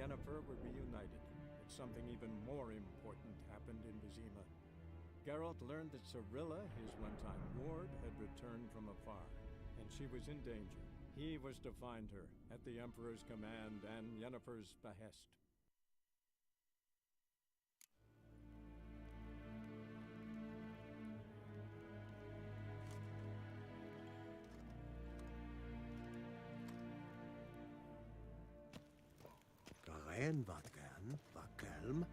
Yennefer were reunited, but something even more important happened in Vizima. Geralt learned that Cirilla, his one-time ward, had returned from afar, and she was in danger. He was to find her, at the Emperor's command and Yennefer's behest. Garen wat gern, wat kelm.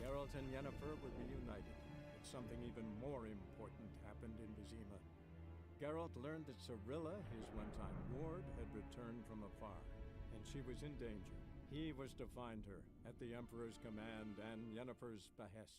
Geralt and Yennefer were reunited, but something even more important happened in Vizima. Geralt learned that Cirilla, his one-time ward, had returned from afar, and she was in danger. He was to find her, at the Emperor's command and Yennefer's behest.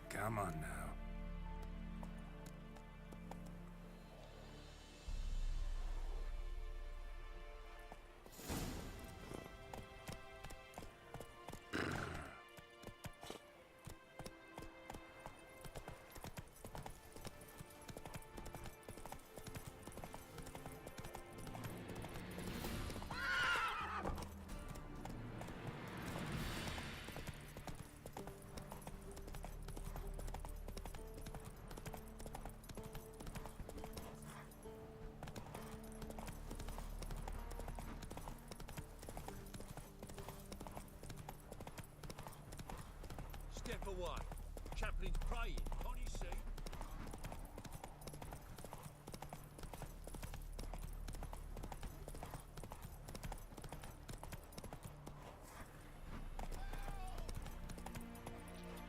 Come on now. Step away. Chaplain's praying, can't you see?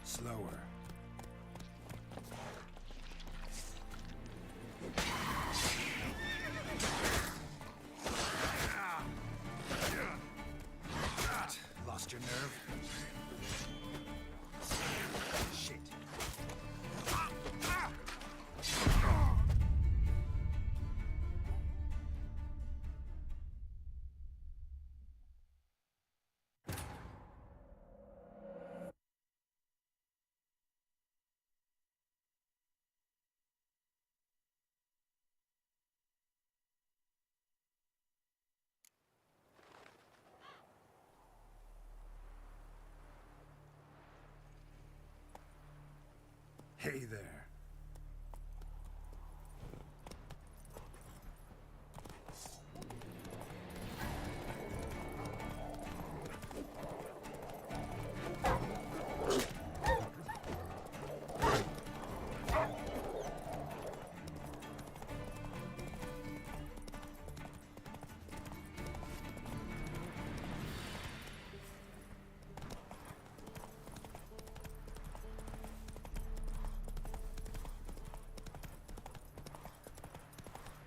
Slower. Lost your nerve? Shit. Hey there.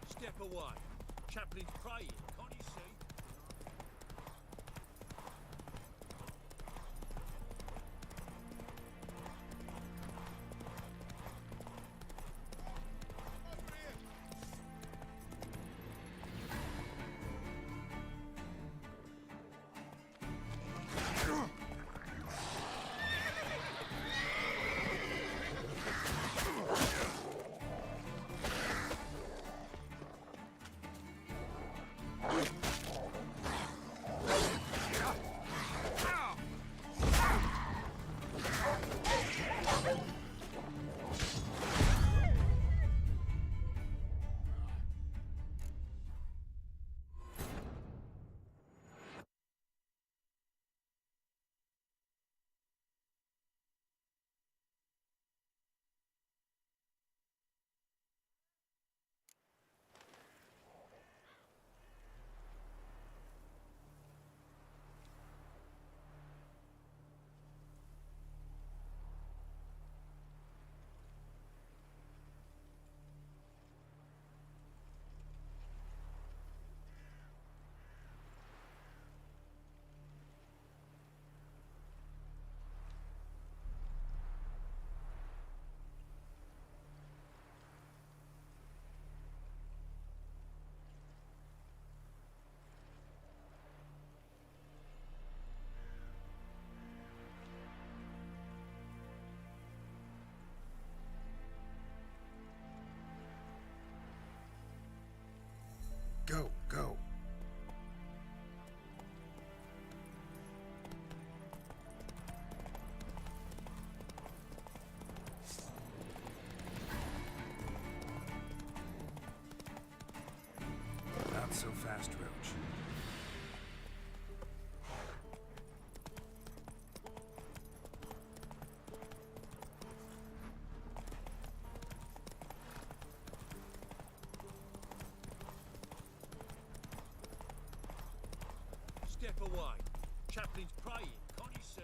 Step away. Chaplain's praying, can't you see? Go, go. Not so fast, Roach. Step away. Chaplain's praying, can't you see?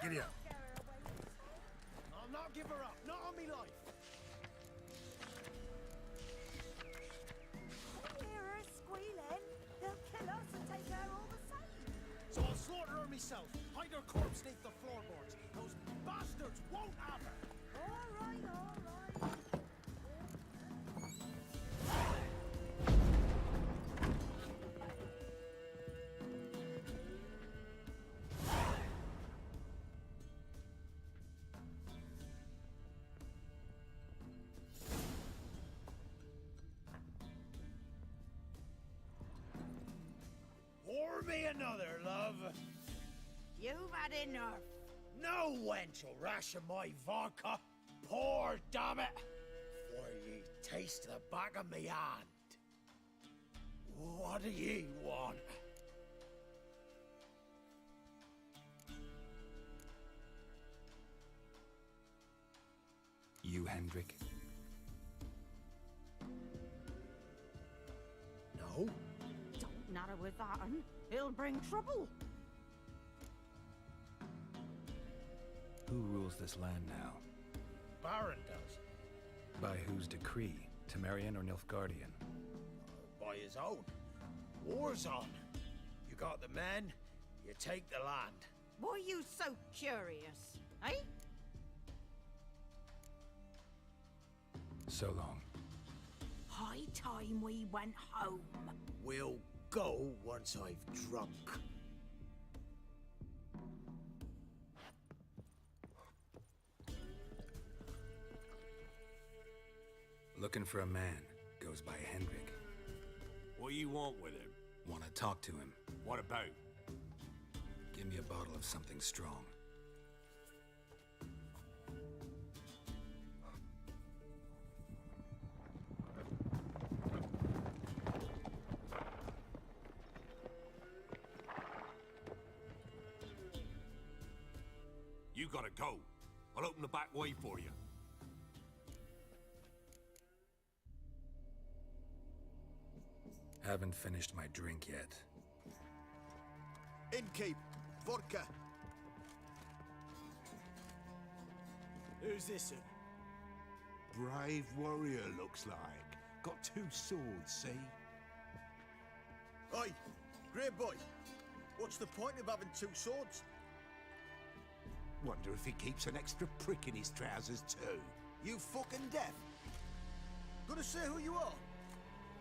Giddy up. I'll not give her up, not on me life. Hear her squealing. They'll kill us and take her all the same. So I'll slaughter her myself, hide her corpse beneath the floorboards. Those bastards won't have her. All right, all right. Pour me another, love. You've had enough. No wench will ration my vodka. Pour, damn it. For ye taste the back of me hand. What do ye want? You, Hendrik? No? Don't natter with that un. It'll bring trouble. Who rules this land now? Baron does. By whose decree? Temerian or Nilfgaardian? By his own. War's on. You got the men, you take the land. Why you so curious, eh? So long. High time we went home. We'll go once I've drunk. Looking for a man. Goes by Hendrik. What do you want with him? Want to talk to him. What about? Give me a bottle of something strong. You gotta go. I'll open the back way for you. Haven't finished my drink yet. Innkeep, vodka. Who's this? Brave warrior, looks like. Got 2 swords, see? Oi, grey boy. What's the point of having 2 swords? Wonder if he keeps an extra prick in his trousers too. You fucking deaf? Gonna say who you are?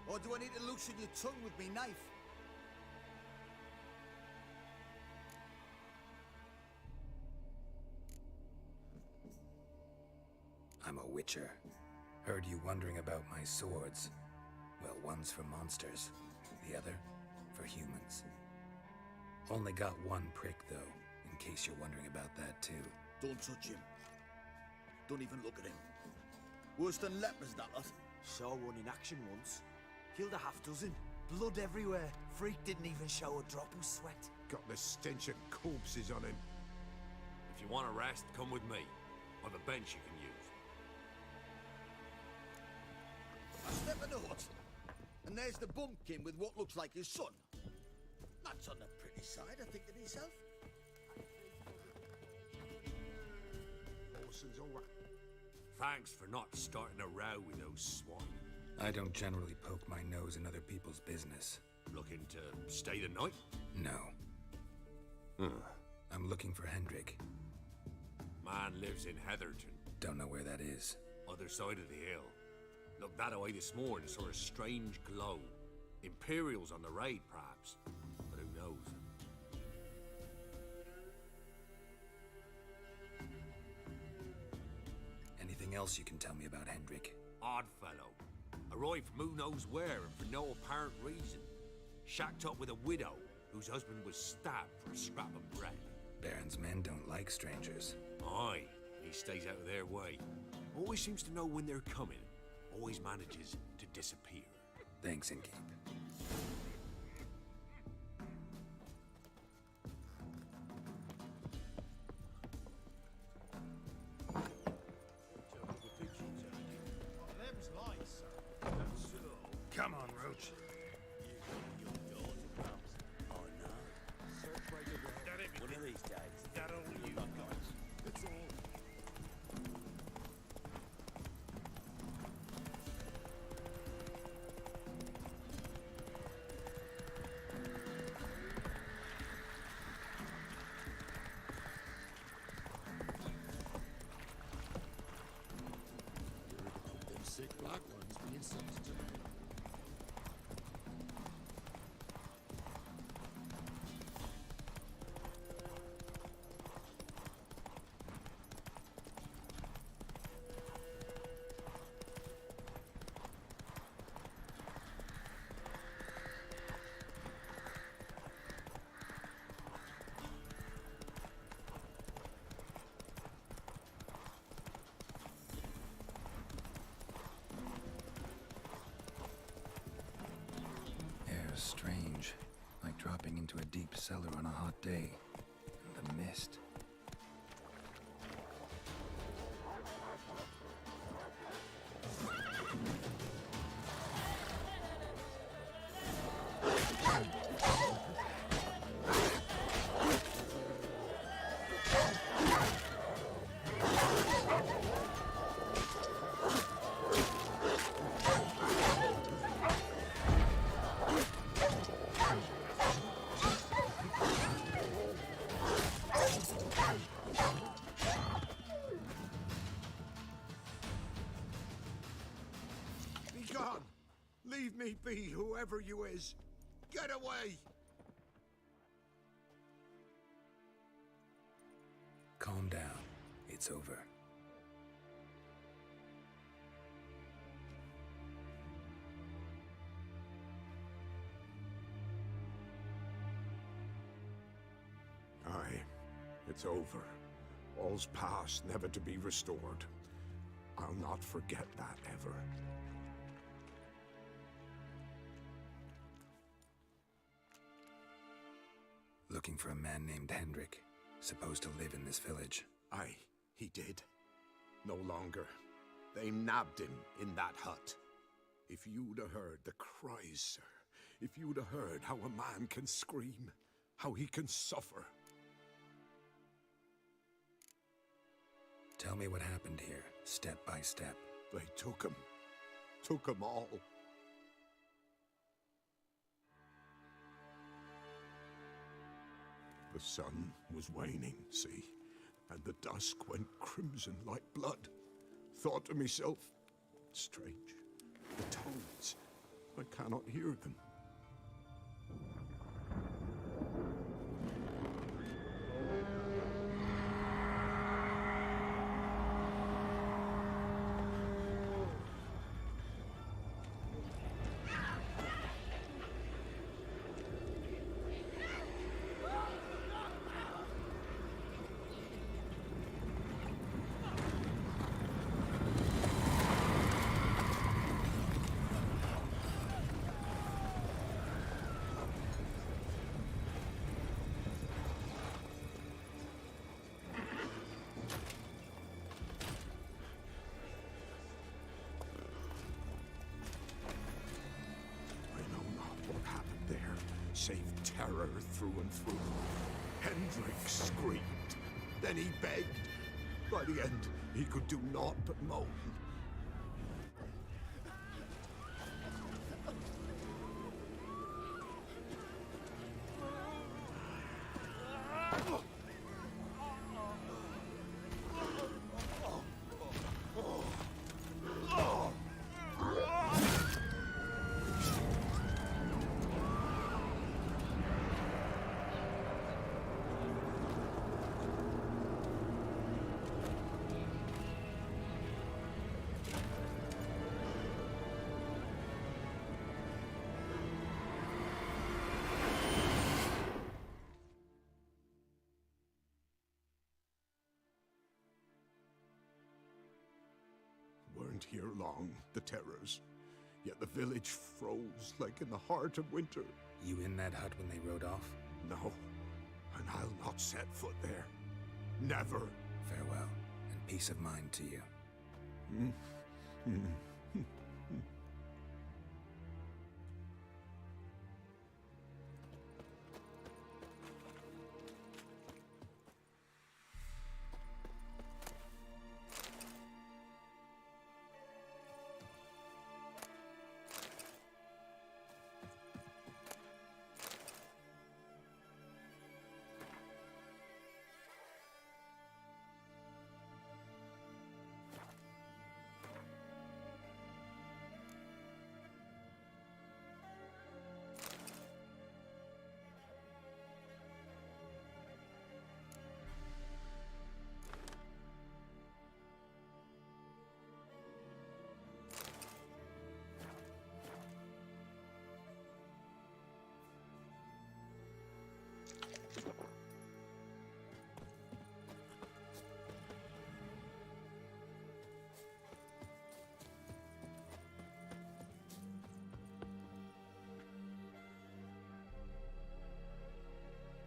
Or do I need to loosen your tongue with me knife? I'm a witcher. Heard you wondering about my swords. Well, one's for monsters, the other for humans. Only got 1 prick, though, in case you're wondering about that, too. Don't touch him. Don't even look at him. Worse than lepers, that lot. Saw one in action once. Killed a half-dozen. Blood everywhere. Freak didn't even show a drop of sweat. Got the stench of corpses on him. If you want a rest, come with me. I've a bench you can use. I step in the hut, and there's the bumpkin with what looks like his son. That's on the pretty side, I think to myself. Parsons, all right. Thanks for not starting a row with those swine. I don't generally poke my nose in other people's business. Looking to stay the night? No. I'm looking for Hendrik. Man lives in Heatherton, Don't know where that is. other side of the hill. Looked that away this morning, saw a strange glow. Imperials on the raid, perhaps. But who knows? Anything else you can tell me about Hendrik? Odd fellow. Arrived from who knows where and for no apparent reason. Shacked up with a widow whose husband was stabbed for a scrap of bread. Baron's men don't like strangers. Aye, he stays out of their way. Always seems to know when they're coming. Always manages to disappear. Thanks, Innkeep. Them's lights, sir. Come on, Roach. Oh, no. One of these days. That only you guys. It's all. Them sick black ones being sent to me. Air's strange, like dropping into a deep cellar on a hot day. And the mist. Be gone! Leave me be, whoever you is. Get away! Calm down. It's over. Aye, it's over. All's past, never to be restored. I'll not forget that ever. Looking for a man named Hendrik, supposed to live in this village. Aye, he did. No longer. They nabbed him in that hut. If you'd have heard the cries, sir. If you'd have heard how a man can scream, how he can suffer. Tell me what happened here, step by step. They took him. Took him all. The sun was waning, see, and the dusk went crimson like blood. Thought to myself, strange, the toads, I cannot hear them. Save terror through and through. Hendrik screamed. Then he begged. By the end, he could do naught but moan. Weren't here long, the terrors. Yet the village froze like in the heart of winter. You in that hut when they rode off? No, and I'll not set foot there. Never. Farewell, and peace of mind to you.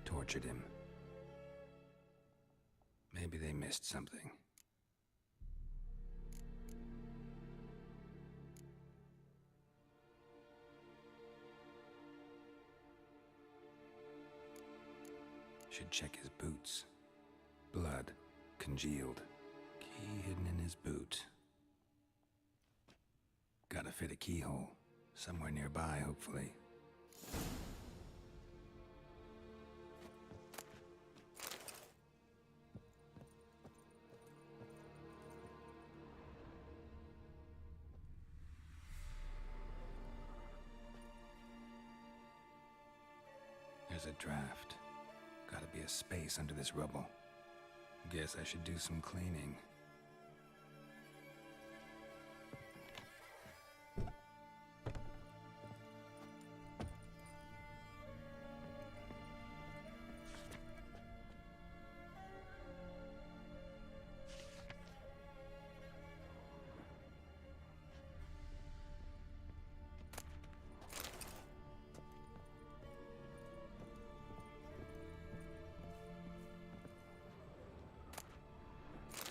Tortured him. Maybe they missed something. Should check his boots. Blood, congealed. Key hidden in his boot. Gotta fit a keyhole. Somewhere nearby, hopefully. There's a draft. Gotta be a space under this rubble. Guess I should do some cleaning.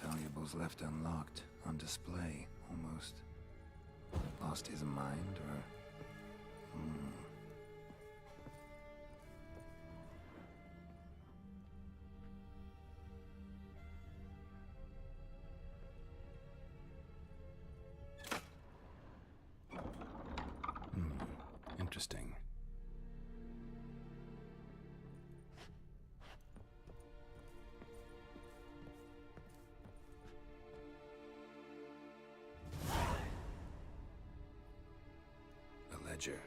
Valuables left unlocked, on display, almost. Lost his mind, or... Interesting. Ledger.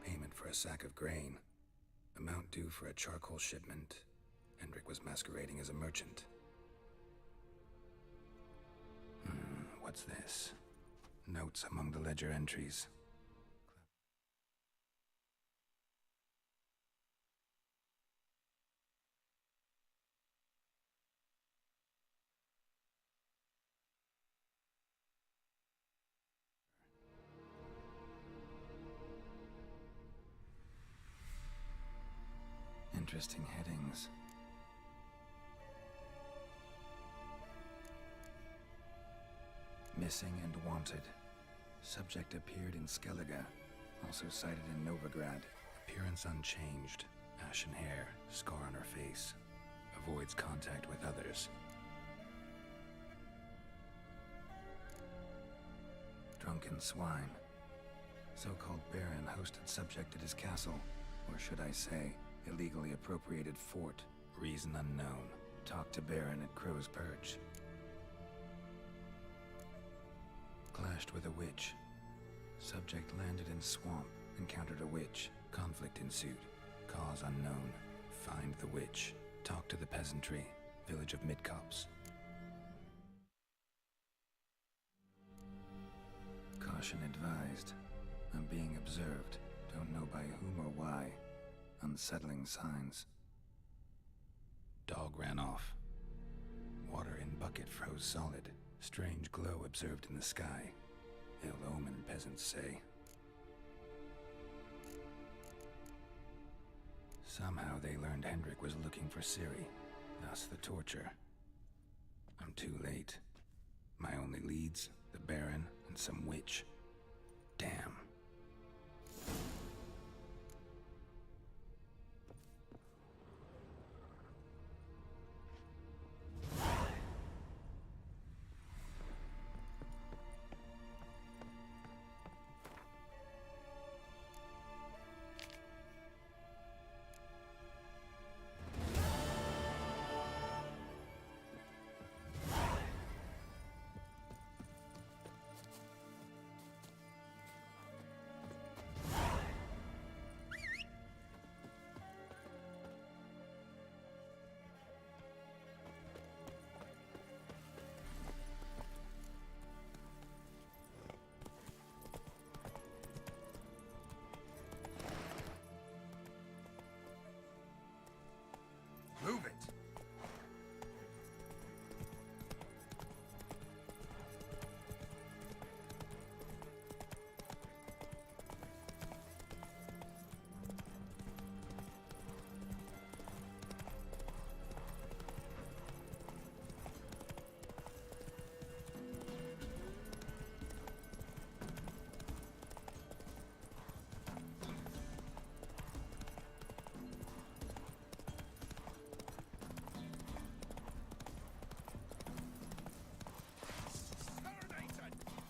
Payment for a sack of grain. Amount due for a charcoal shipment. Hendrik was masquerading as a merchant. What's this? Notes among the ledger entries. Interesting headings. Missing and wanted. Subject appeared in Skellige. Also sighted in Novigrad. Appearance unchanged. Ashen hair. Scar on her face. Avoids contact with others. drunken swine. So-called Baron hosted subject at his castle, or should I say, illegally appropriated fort. Reason unknown. Talked to Baron at Crow's Perch. Clashed with a witch. Subject landed in swamp, encountered a witch. Conflict ensued. Cause unknown. Find the witch. Talk to the peasantry. Village of Midcops. Caution advised. I'm being observed. Don't know by whom or why. Unsettling signs. Dog ran off. Water in bucket froze solid. Strange glow observed in the sky. Ill omen, peasants say. Somehow they learned Hendrik was looking for Ciri. Thus the torture. I'm too late. My only leads, the Baron and some witch. Damn. Move it!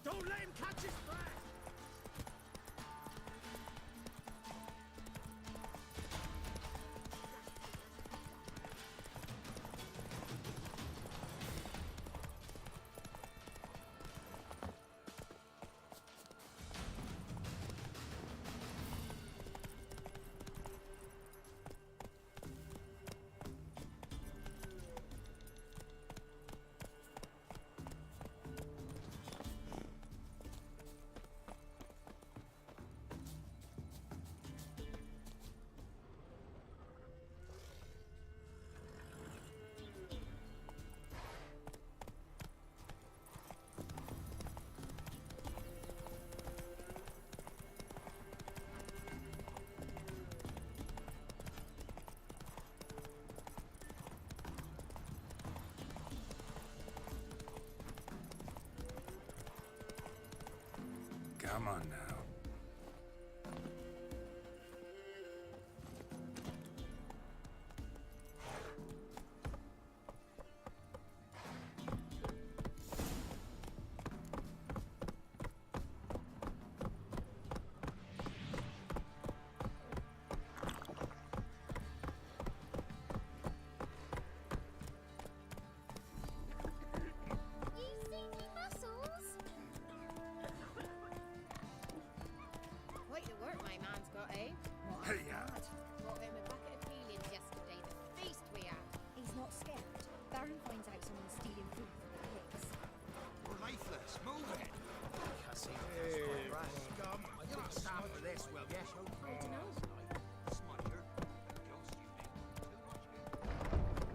Don't let him catch his breath! Come on now.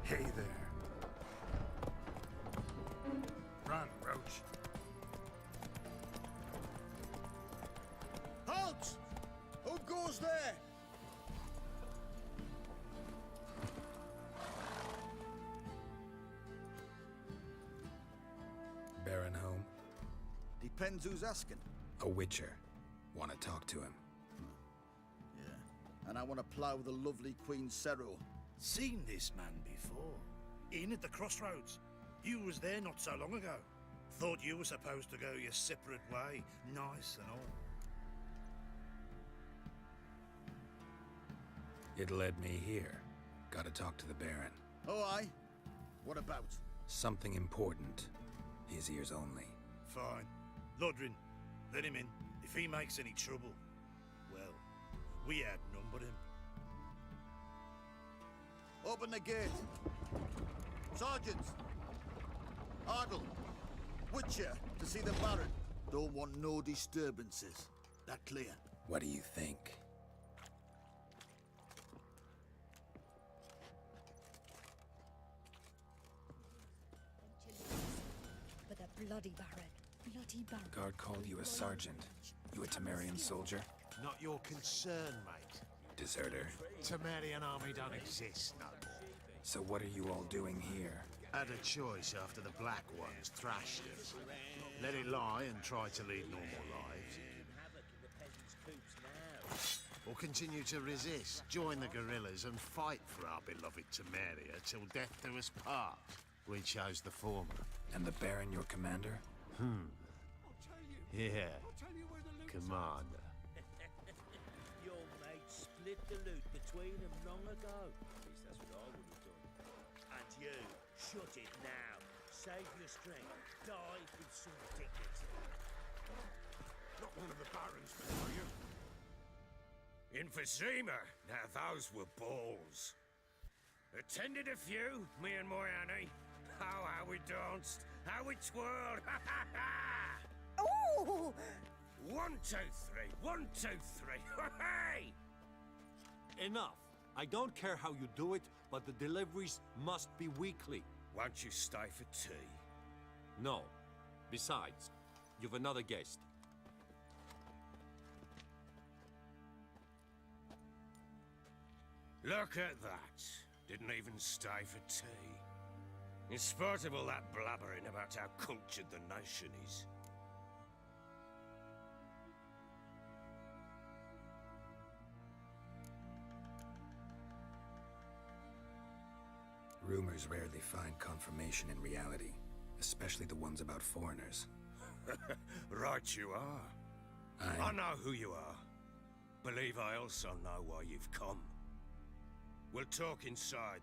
Hey there. Run, Roach. Halt! Who goes there? Baron home? Depends who's asking. A witcher. Want to talk to him. Yeah. And I want to plough the lovely Queen Cero. Seen this man before. In at the crossroads. You was there not so long ago. Thought you were supposed to go your separate way, nice and all. It led me here. Gotta talk to the Baron. Oh, aye? What about? Something important. His ears only. Fine. Lodrin, let him in. If he makes any trouble, well, we outnumber him. Open the gate. Sergeants! Ardle! Witcher, to see the Baron. Don't want no disturbances. That clear? What do you think? But the bloody Baron. Bloody Baron. Guard called you a sergeant. You a Temerian soldier? Not your concern, mate. Deserter. Temerian army don't exist no more. So what are you all doing here? Had a choice after the Black Ones thrashed us. Let it lie and try to lead normal lives. Or continue to resist, join the guerrillas and fight for our beloved Temeria till death do us part. We chose the former. And the Baron your commander? Yeah. Commander. Your mate split the loot between them long ago. At least that's what I would have done. And you, shut it now. Save your strength. Die with some dignity. Not one of the Barons, are you? Emphysema! Now those were balls. Attended a few, me and my Annie. Oh, how we danced, how we twirled, ha ha ha! Ooh! 1, 2, 3, 1, 2, 3, hey! Enough. I don't care how you do it, but the deliveries must be weekly. Won't you stay for tea? No. Besides, you've another guest. Look at that. Didn't even stay for tea. In spite of all that blabbering about how cultured the nation is. Rumors rarely find confirmation in reality, especially the ones about foreigners. Right you are. I I'm... know who you are. Believe I also know why you've come. We'll talk inside.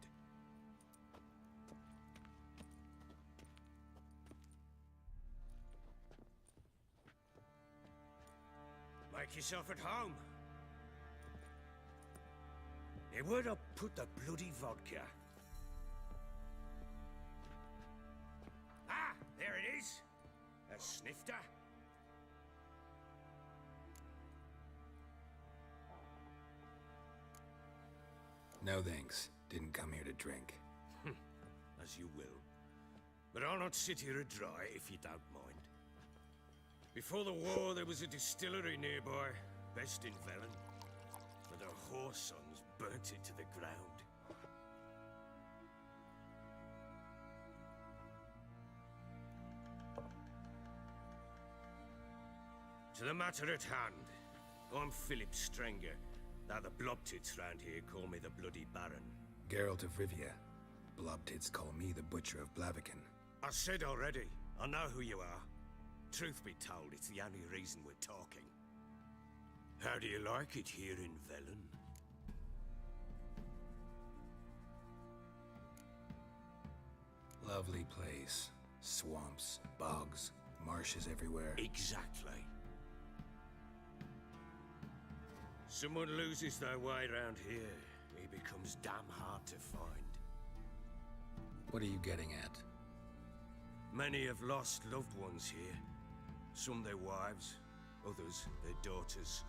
Make yourself at home. Now, where'd I put the bloody vodka? Ah, there it is. A snifter. No thanks. Didn't come here to drink. As you will. But I'll not sit here dry if you don't mind. Before the war, there was a distillery nearby, best in Velen. But the whoresons burnt it to the ground. To the matter at hand, I'm Philip Strenger. Now the Blobtits round here call me the Bloody Baron. Geralt of Rivia. Blobtits call me the Butcher of Blaviken. I said already, I know who you are. Truth be told, it's the only reason we're talking. How do you like it here in Velen? Lovely place. Swamps, bogs, marshes everywhere. Exactly. Someone loses their way around here, he becomes damn hard to find. What are you getting at? Many have lost loved ones here. Some their wives, others their daughters.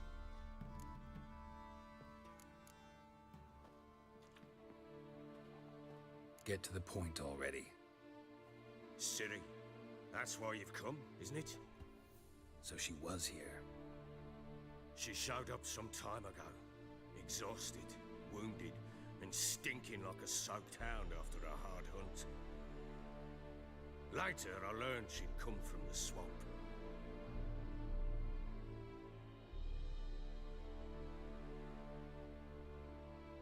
Get to the point already. Ciri, that's why you've come, isn't it? So she was here. She showed up some time ago. Exhausted, wounded, and stinking like a soaked hound after a hard hunt. Later, I learned she'd come from the swamp.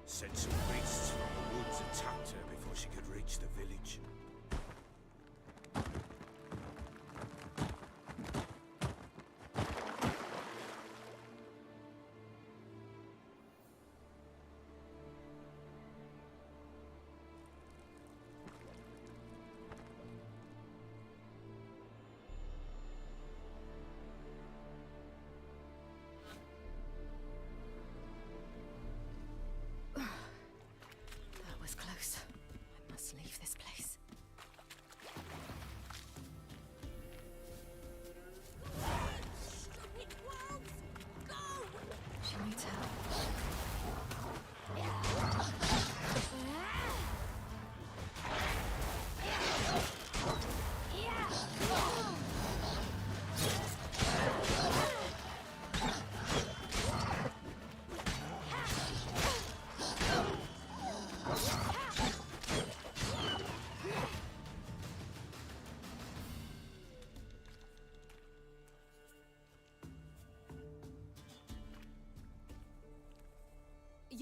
Said some beasts from the woods attacked her before she could reach the village.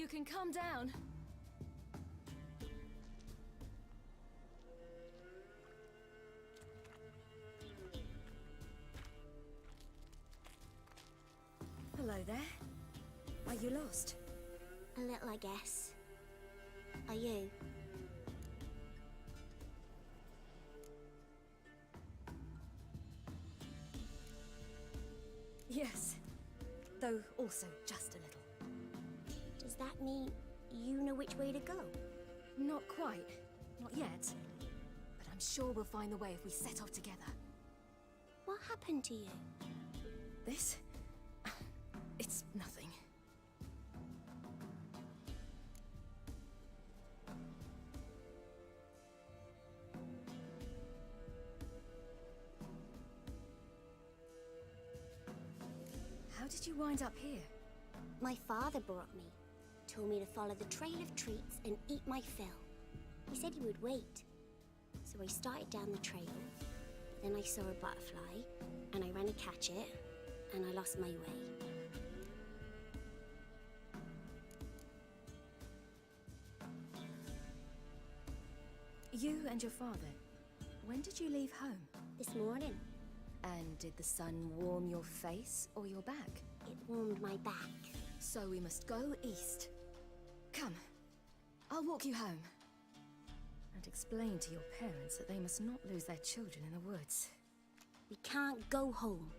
You can calm down. Hello there. Are you lost? A little, I guess. Are you? Yes. Though also just a little. Does that mean you know which way to go? Not quite. Not yet. But I'm sure we'll find the way if we set off together. What happened to you? This? It's nothing. How did you wind up here? My father brought me. Told me to follow the trail of treats and eat my fill. He said he would wait. So I started down the trail. Then I saw a butterfly, and I ran to catch it, and I lost my way. You and your father, when did you leave home? This morning. And did the sun warm your face or your back? It warmed my back. So we must go east. Come, I'll walk you home. And explain to your parents that they must not lose their children in the woods. We can't go home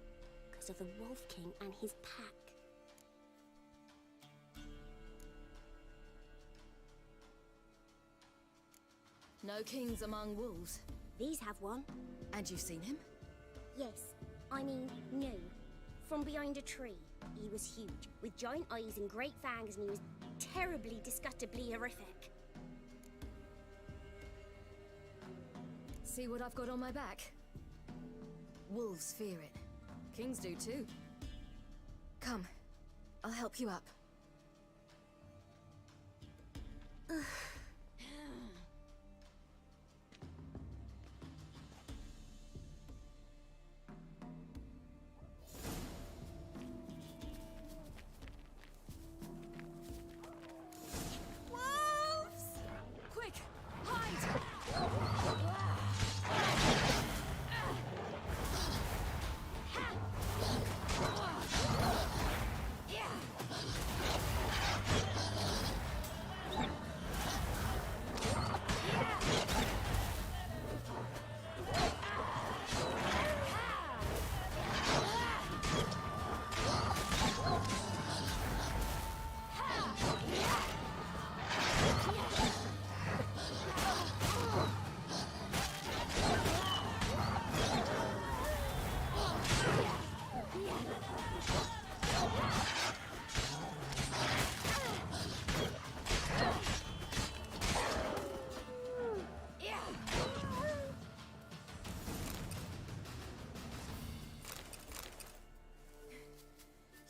because of the Wolf King and his pack. No kings among wolves. These have one. And you've seen him? Yes. I mean, no. From behind a tree. He was huge, with giant eyes and great fangs, and he was terribly, disgustingly horrific. See what I've got on my back? Wolves fear it. Kings do too. Come, I'll help you up.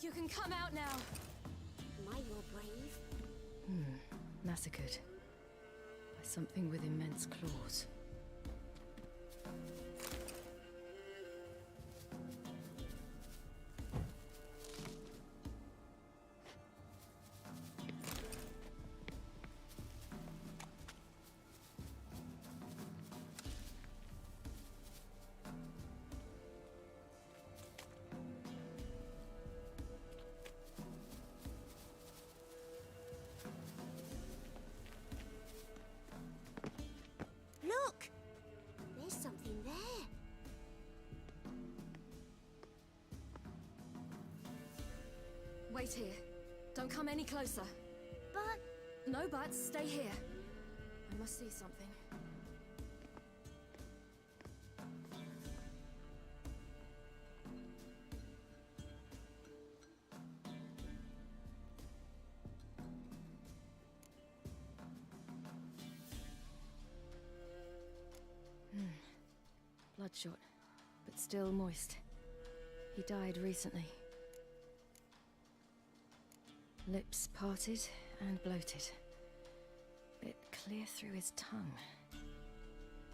You can come out now. Am I your brave? Massacred by something with immense claws. Look! There's something there. Wait here. Don't come any closer. But... No buts. Stay here. I must see something. Bloodshot, but still moist. He died recently. Lips parted and bloated. Bit clear through his tongue.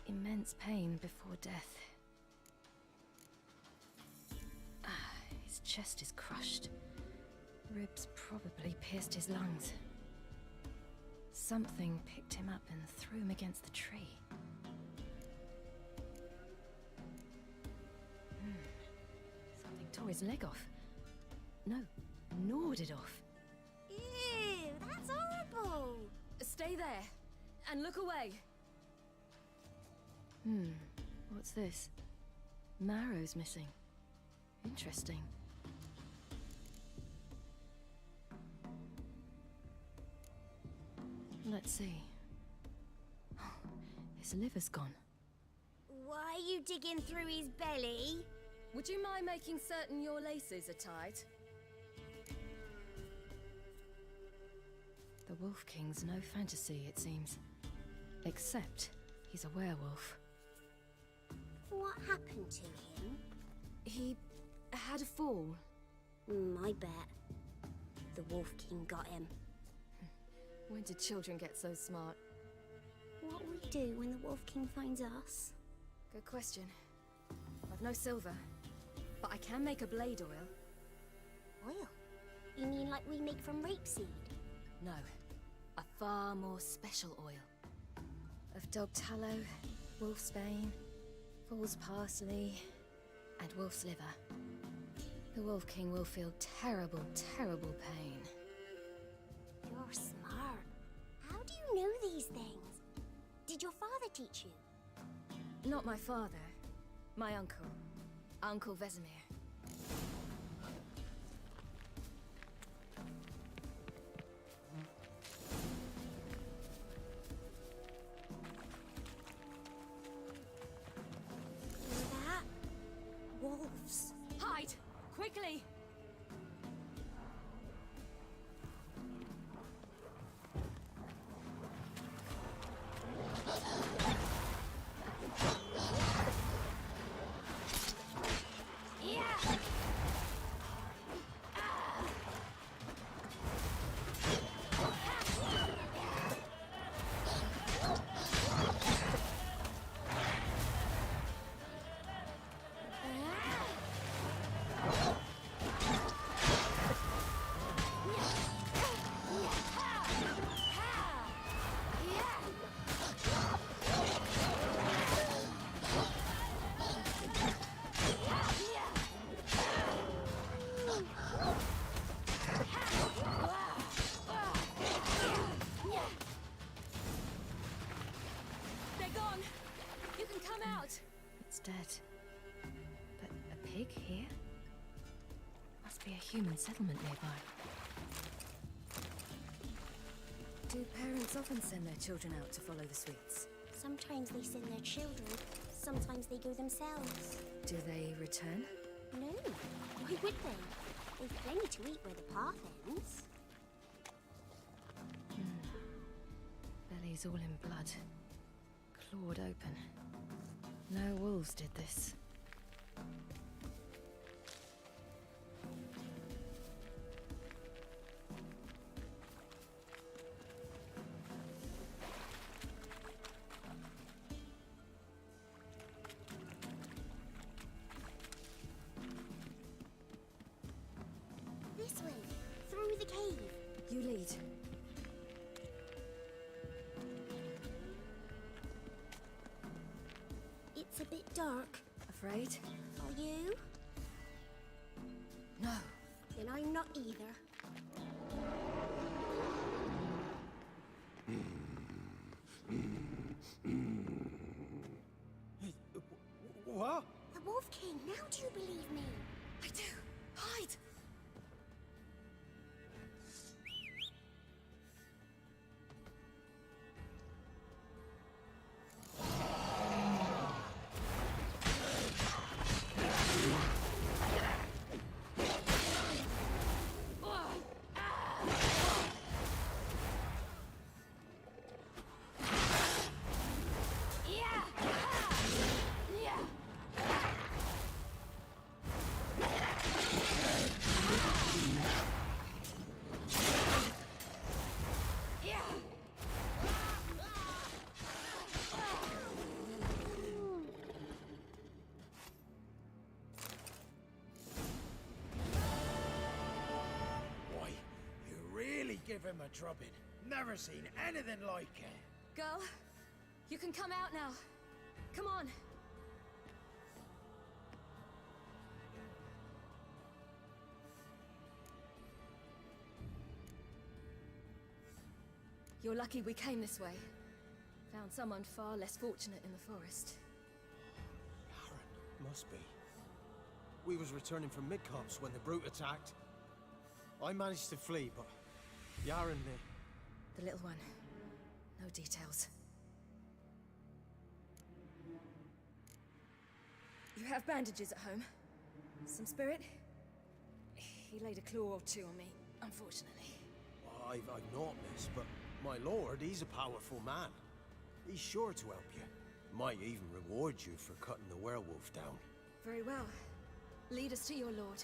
Immense pain before death. His chest is crushed. Ribs probably pierced his lungs. Something picked him up and threw him against the tree. Something tore his leg off. No, gnawed it off. Ew, that's horrible! Stay there, and look away. What's this? Marrow's missing. Interesting. Let's see. His liver's gone. Why are you digging through his belly? Would you mind making certain your laces are tied? The Wolf King's no fantasy, it seems. Except he's a werewolf. What happened to him? He had a fall. I bet. The Wolf King got him. When did children get so smart? What will we do when the Wolf King finds us? Good question. I've no silver, but I can make a blade oil. Oil? You mean like we make from rapeseed? No, a far more special oil. Of dog tallow, wolf's bane, foal's parsley, and wolf's liver. The Wolf King will feel terrible, terrible pain. You're smart. How do you know these things? Did your father teach you? Not my father. My uncle. Uncle Vesemir. Hear that? Wolves. Hide! Quickly! Dead. But a pig here? Must be a human settlement nearby. Do parents often send their children out to follow the sweets? Sometimes they send their children, sometimes they go themselves. Do they return? No, why would they? They've plenty to eat where the path ends. Belly's all in blood. Clawed open. No wolves did this. This way, through the cave. You lead. It's a bit dark. Afraid? Are you? No. Then I'm not either. What? The Wolf King, now do you believe me? I do. Hide! Give him a drubbing. Never seen anything like it. Girl, you can come out now. Come on. You're lucky we came this way. Found someone far less fortunate in the forest. Aaron, must be. We was returning from Midcops when the brute attacked. I managed to flee, but Yaren, the little one. No details. You have bandages at home? Some spirit? He laid a claw or two on me, unfortunately. I've not, miss, but my lord, he's a powerful man. He's sure to help you. Might even reward you for cutting the werewolf down. Very well. Lead us to your lord.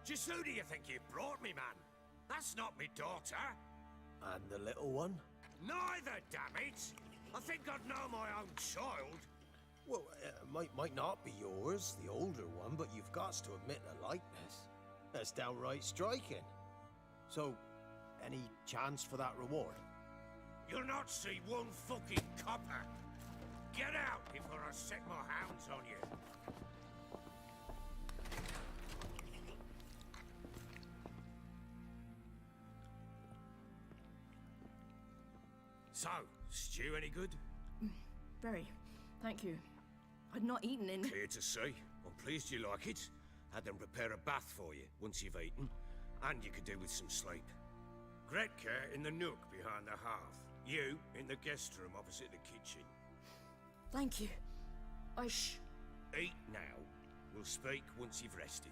Just who do you think you brought me, man? That's not me daughter. And the little one? Neither, damn it! I think I'd know my own child. Well, might not be yours, the older one, but you've got to admit the likeness. That's downright striking. So, any chance for that reward? You'll not see one fucking copper. Get out before I set my hounds on you. So, stew any good? Very. Thank you. I'd not eaten in... Clear to see. I'm pleased you like it. Had them prepare a bath for you once you've eaten. And you could do with some sleep. Gretka in the nook behind the hearth. You in the guest room opposite the kitchen. Thank you. Shh. Eat now. We'll speak once you've rested.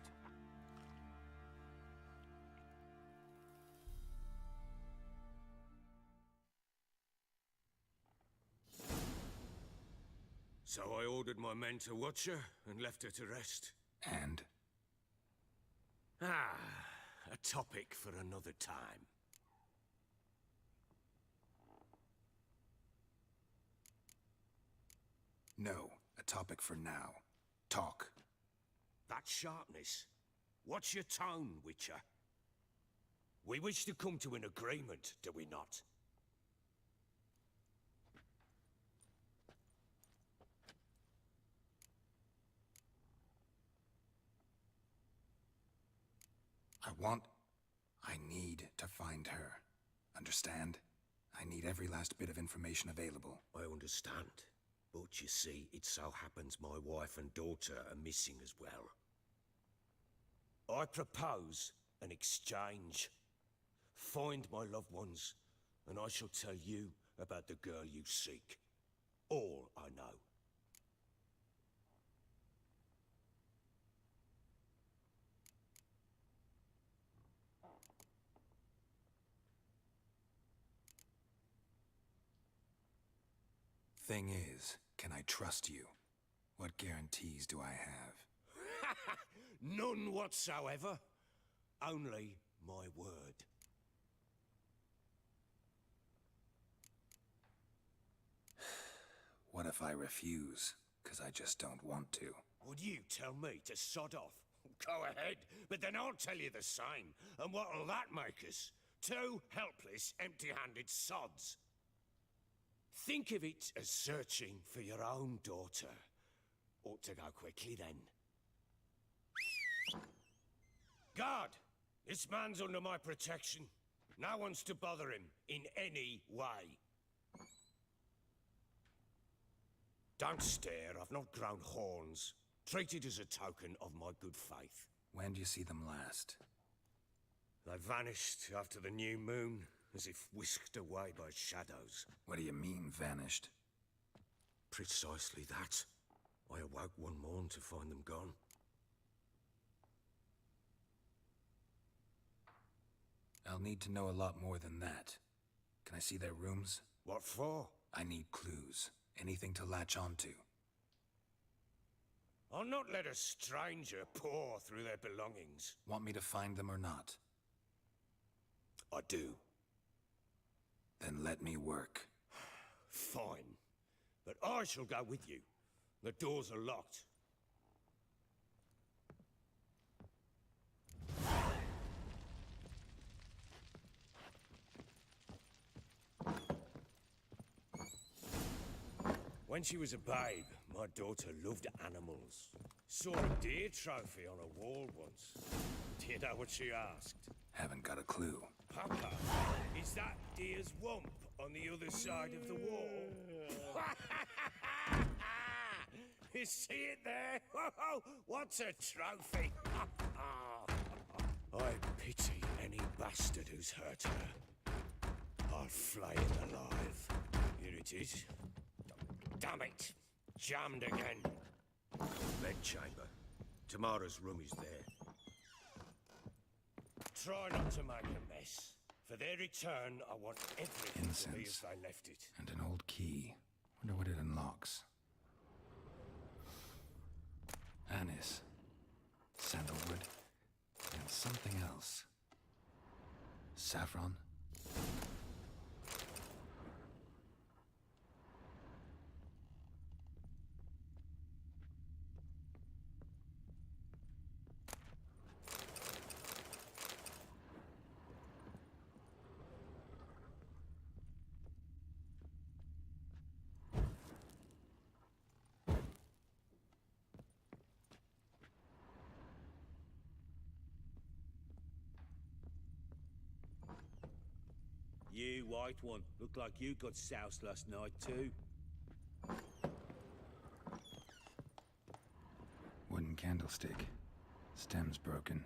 So I ordered my men to watch her and left her to rest. And? Ah, a topic for another time. No, a topic for now. Talk. That sharpness. What's your tone, Witcher? We wish to come to an agreement, do we not? I need to find her. Understand? I need every last bit of information available. I understand. But you see, it so happens my wife and daughter are missing as well. I propose an exchange. Find my loved ones, and I shall tell you about the girl you seek. All I know. Thing is, can I trust you? What guarantees do I have? None whatsoever. Only my word. What if I refuse? 'Cause I just don't want to. Would you tell me to sod off? Go ahead, but then I'll tell you the same. And what'll that make us? Two helpless, empty-handed sods. Think of it as searching for your own daughter. Ought to go quickly, then. Guard! This man's under my protection. No one's to bother him in any way. Don't stare, I've not grown horns. Treat it as a token of my good faith. When do you see them last? They vanished after the new moon, as if whisked away by shadows. What do you mean, vanished? Precisely that. I awoke one morn to find them gone. I'll need to know a lot more than that. Can I see their rooms? What for? I need clues. Anything to latch onto. I'll not let a stranger pore through their belongings. Want me to find them or not? I do. Then let me work. Fine. But I shall go with you. The doors are locked. When she was a babe, my daughter loved animals. Saw a deer trophy on a wall once. Do you know what she asked? Haven't got a clue. Papa, is that deer's wump on the other side of the wall? You see it there? What's a trophy? I pity any bastard who's hurt her. I'll flay him alive. Here it is. Damn it! Jammed again. Bedchamber. Tamara's room is there. Try not to make a mess. For their return, I want everything to be as they left it. And an old key. Wonder what it unlocks. Anise. Sandalwood. And something else. Saffron. You, white one, look like you got soused last night too. Wooden candlestick. Stem's broken.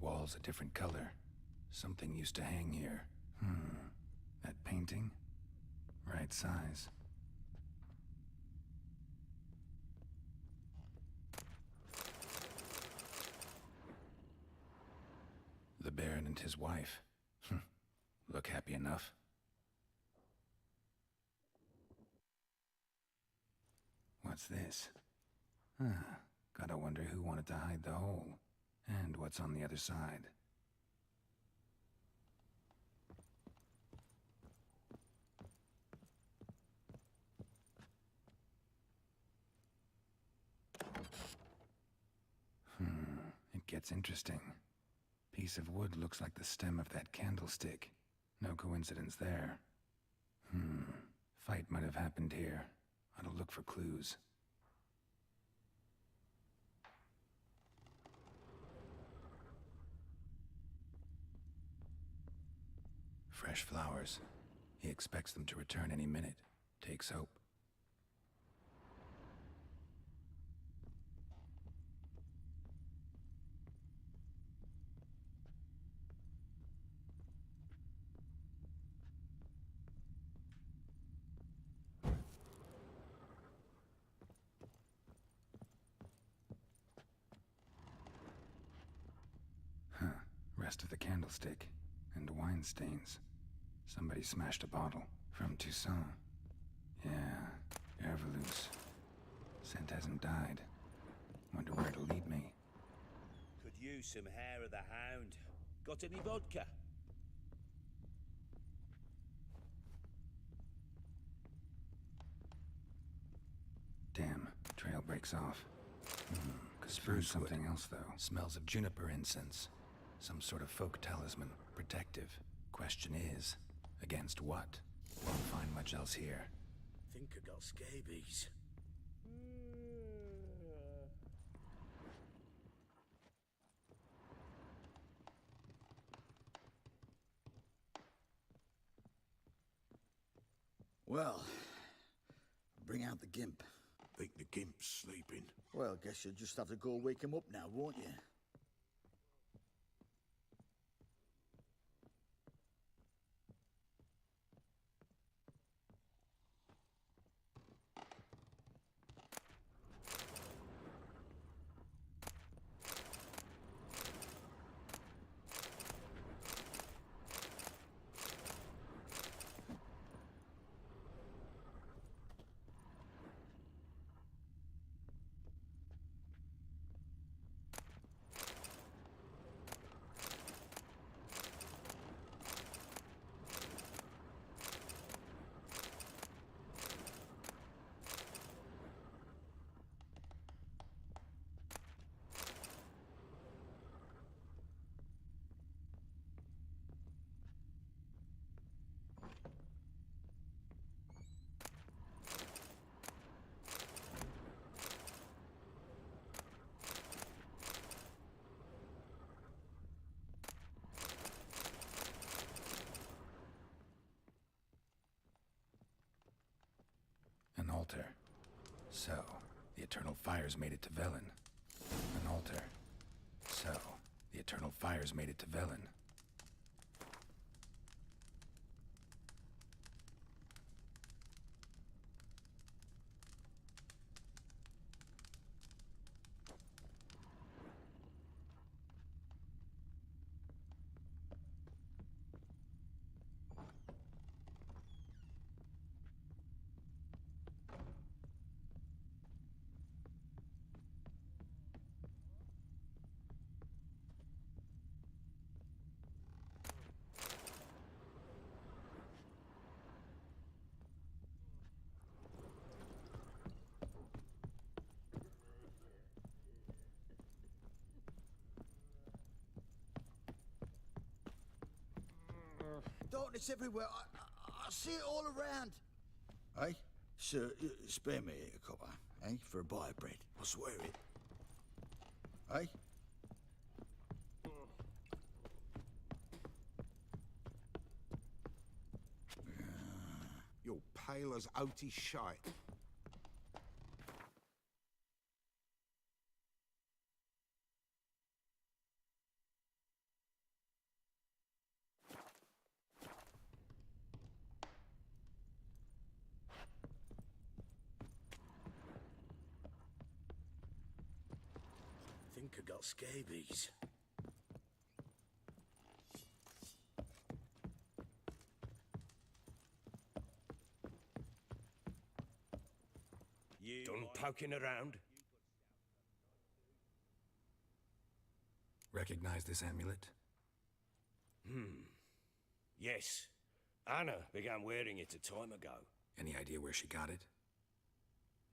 Wall's a different color. Something used to hang here. That painting? Right size. The Baron and his wife. Look happy enough. What's this? Gotta wonder who wanted to hide the hole. And what's on the other side. It gets interesting. Piece of wood looks like the stem of that candlestick. No coincidence there. Fight might have happened here. Ought to look for clues. Fresh flowers. He expects them to return any minute. Takes hope. Rest of the candlestick. And wine stains. Somebody smashed a bottle. From Toussaint. Yeah, Herveloos. Scent hasn't died. Wonder where it'll lead me. Could use some hair of the hound. Got any vodka? Damn, trail breaks off. Could something else, though. Smells of juniper incense. Some sort of folk talisman. Protective. Question is, against what? Won't find much else here. Think I got scabies. Well, bring out the gimp. Think the gimp's sleeping? Well, guess you'll just have to go wake him up now, won't you? So, the Eternal Fires made it to Velen. An altar. So, the Eternal Fires made it to Velen. Darkness everywhere. I see it all around. Hey, sir, spare me a copper, eh? For a bite of bread. I swear it. Hey? You're pale as outy shite. I think I got scabies. Done poking around? Recognize this amulet? Yes. Anna began wearing it a time ago. Any idea where she got it?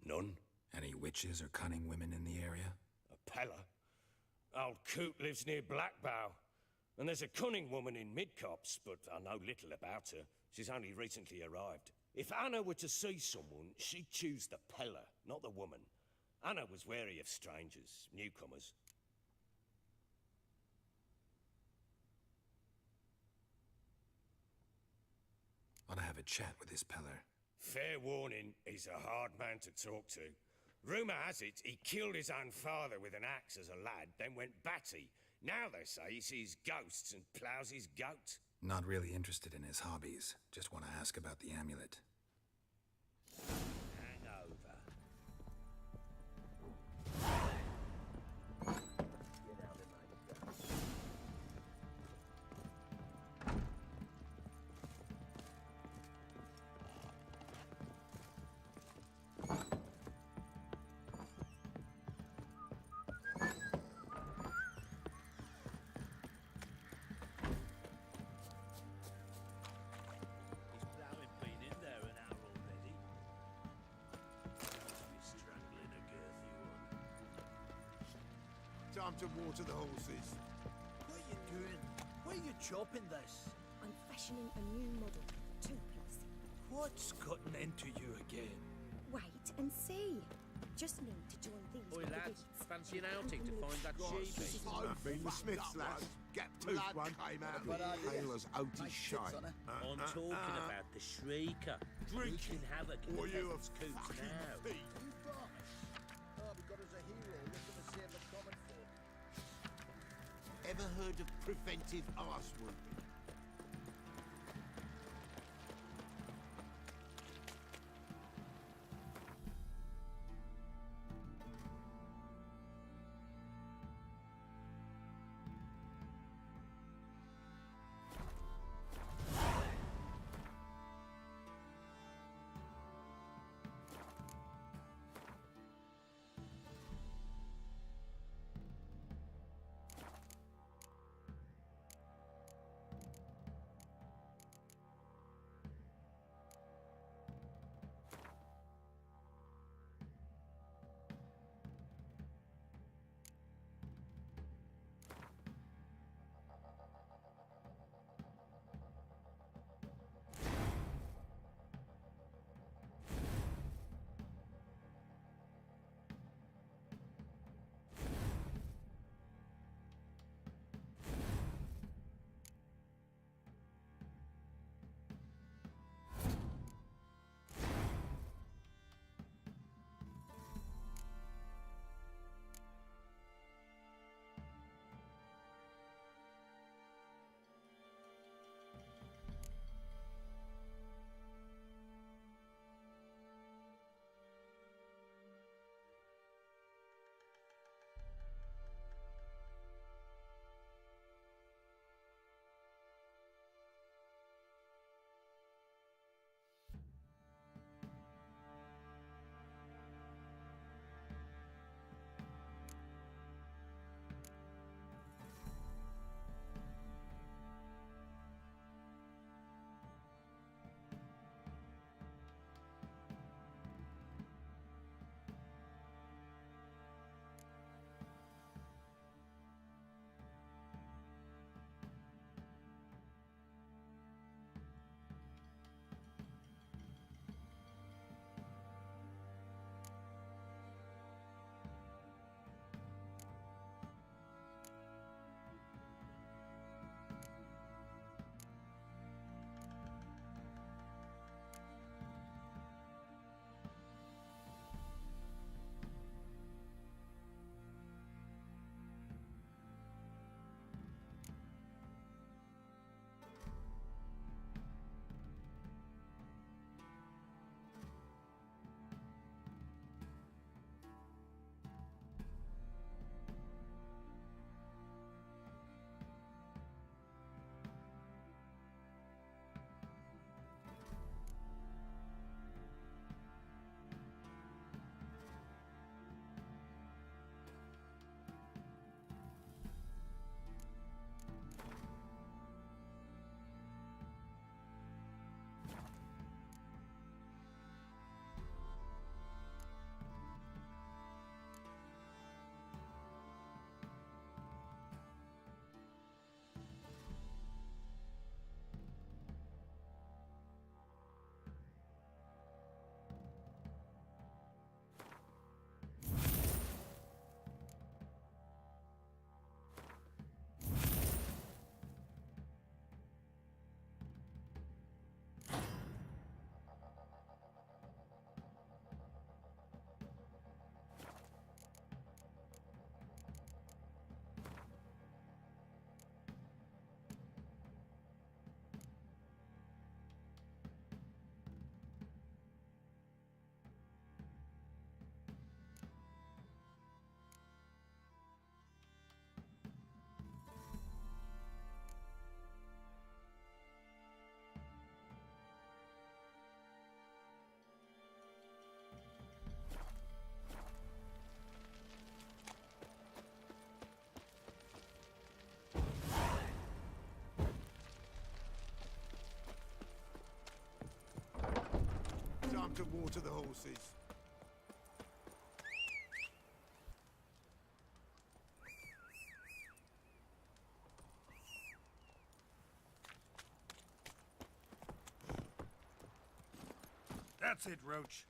None. Any witches or cunning women in the area? A Pella? Old Coot lives near Blackbow. And there's a cunning woman in Midcops, but I know little about her. She's only recently arrived. If Anna were to see someone, she'd choose the Pella, not the woman. Anna was wary of strangers, newcomers. Ought to have a chat with this Peller. Fair warning, he's a hard man to talk to. Rumour has it he killed his own father with an axe as a lad, then went batty. Now they say he sees ghosts and ploughs his goat. Not really interested in his hobbies. Just want to ask about the amulet. Hangover. Time to water the horses. What are you doing? Why are you chopping this? I'm fashioning a new model. Two-piece. What's gotten into you again? Wait and see. Just need to join these Oi, with the lads, beads. fancy an outing to find that sheepy? I've been the Smiths, lads. Get tooth one. Came out of pale as outy shite. I'm talking about the Shrieker. Wreaking havoc in the peasants' coops now. Ever heard of preventive arse wounding? to water the horses. That's it, Roach.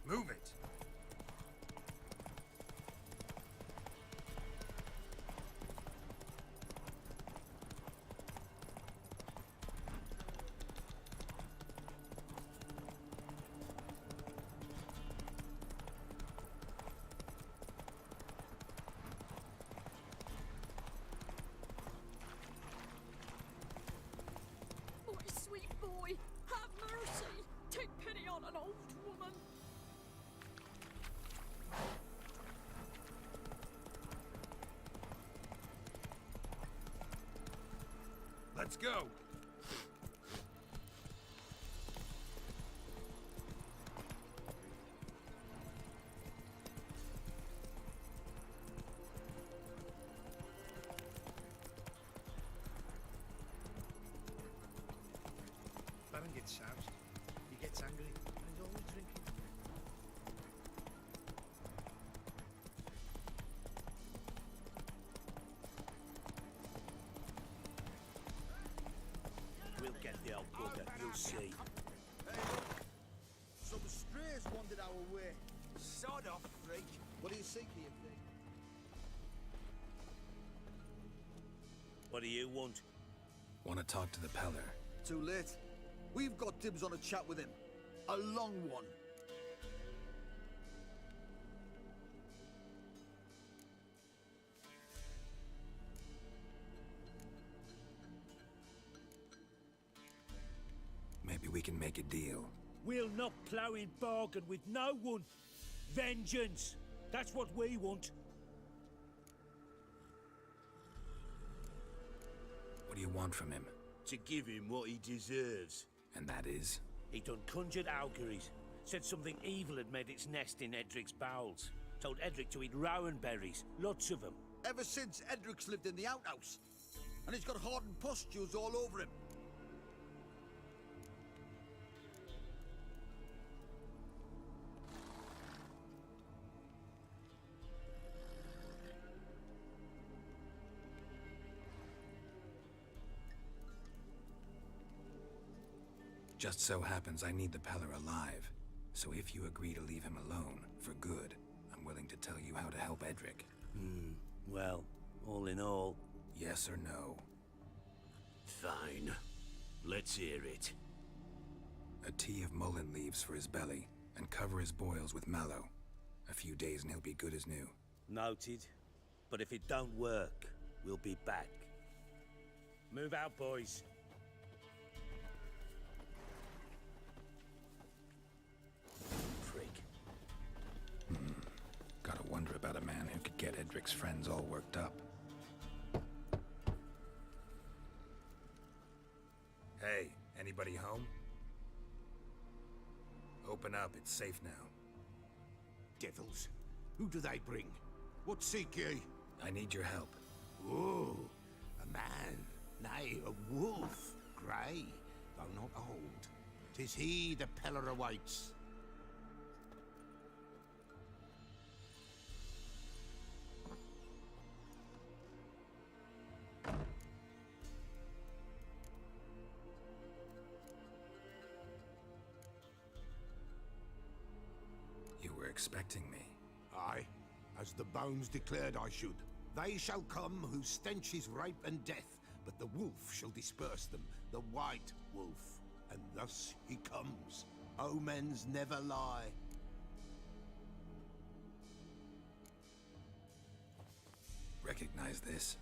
Move it. My sweet boy, have mercy. Take pity on an old woman. Let's go. Baron gets soused. He gets angry, and he's always drinking. We'll get the old bugger, you'll see. Hey, look. Some strays wandered our way. Sod off, freak. What do you seek here, thing? What do you want? Want to talk to the Peller? Too late. We've got dibs on a chat with him. A long one. Maybe we can make a deal. We'll not plough in bargain with no one. Vengeance. That's what we want. What do you want from him? To give him what he deserves. And that is? He done conjured auguries. Said something evil had made its nest in Edric's bowels. Told Edric to eat rowan berries. Lots of them. Ever since Edric's lived in the outhouse. And he's got hardened pustules all over him. Just so happens I need the Peller alive. So if you agree to leave him alone, for good, I'm willing to tell you how to help Edric. Well, all in all... Yes or no? Fine. Let's hear it. A tea of mullein leaves for his belly, and cover his boils with mallow. A few days and he'll be good as new. Noted. But if it don't work, we'll be back. Move out, boys. Gotta wonder about a man who could get Edric's friends all worked up. Hey, anybody home? Open up, it's safe now. Devils. Who do they bring? What seek ye? I need your help. Oh, a man. Nay, a wolf. Grey, though not old. 'Tis he the Peller awaits. You were expecting me. Aye, as the bones declared I should. They shall come whose stench is rape and death, but the wolf shall disperse them, the white wolf. And thus he comes. Omens never lie. Recognize this?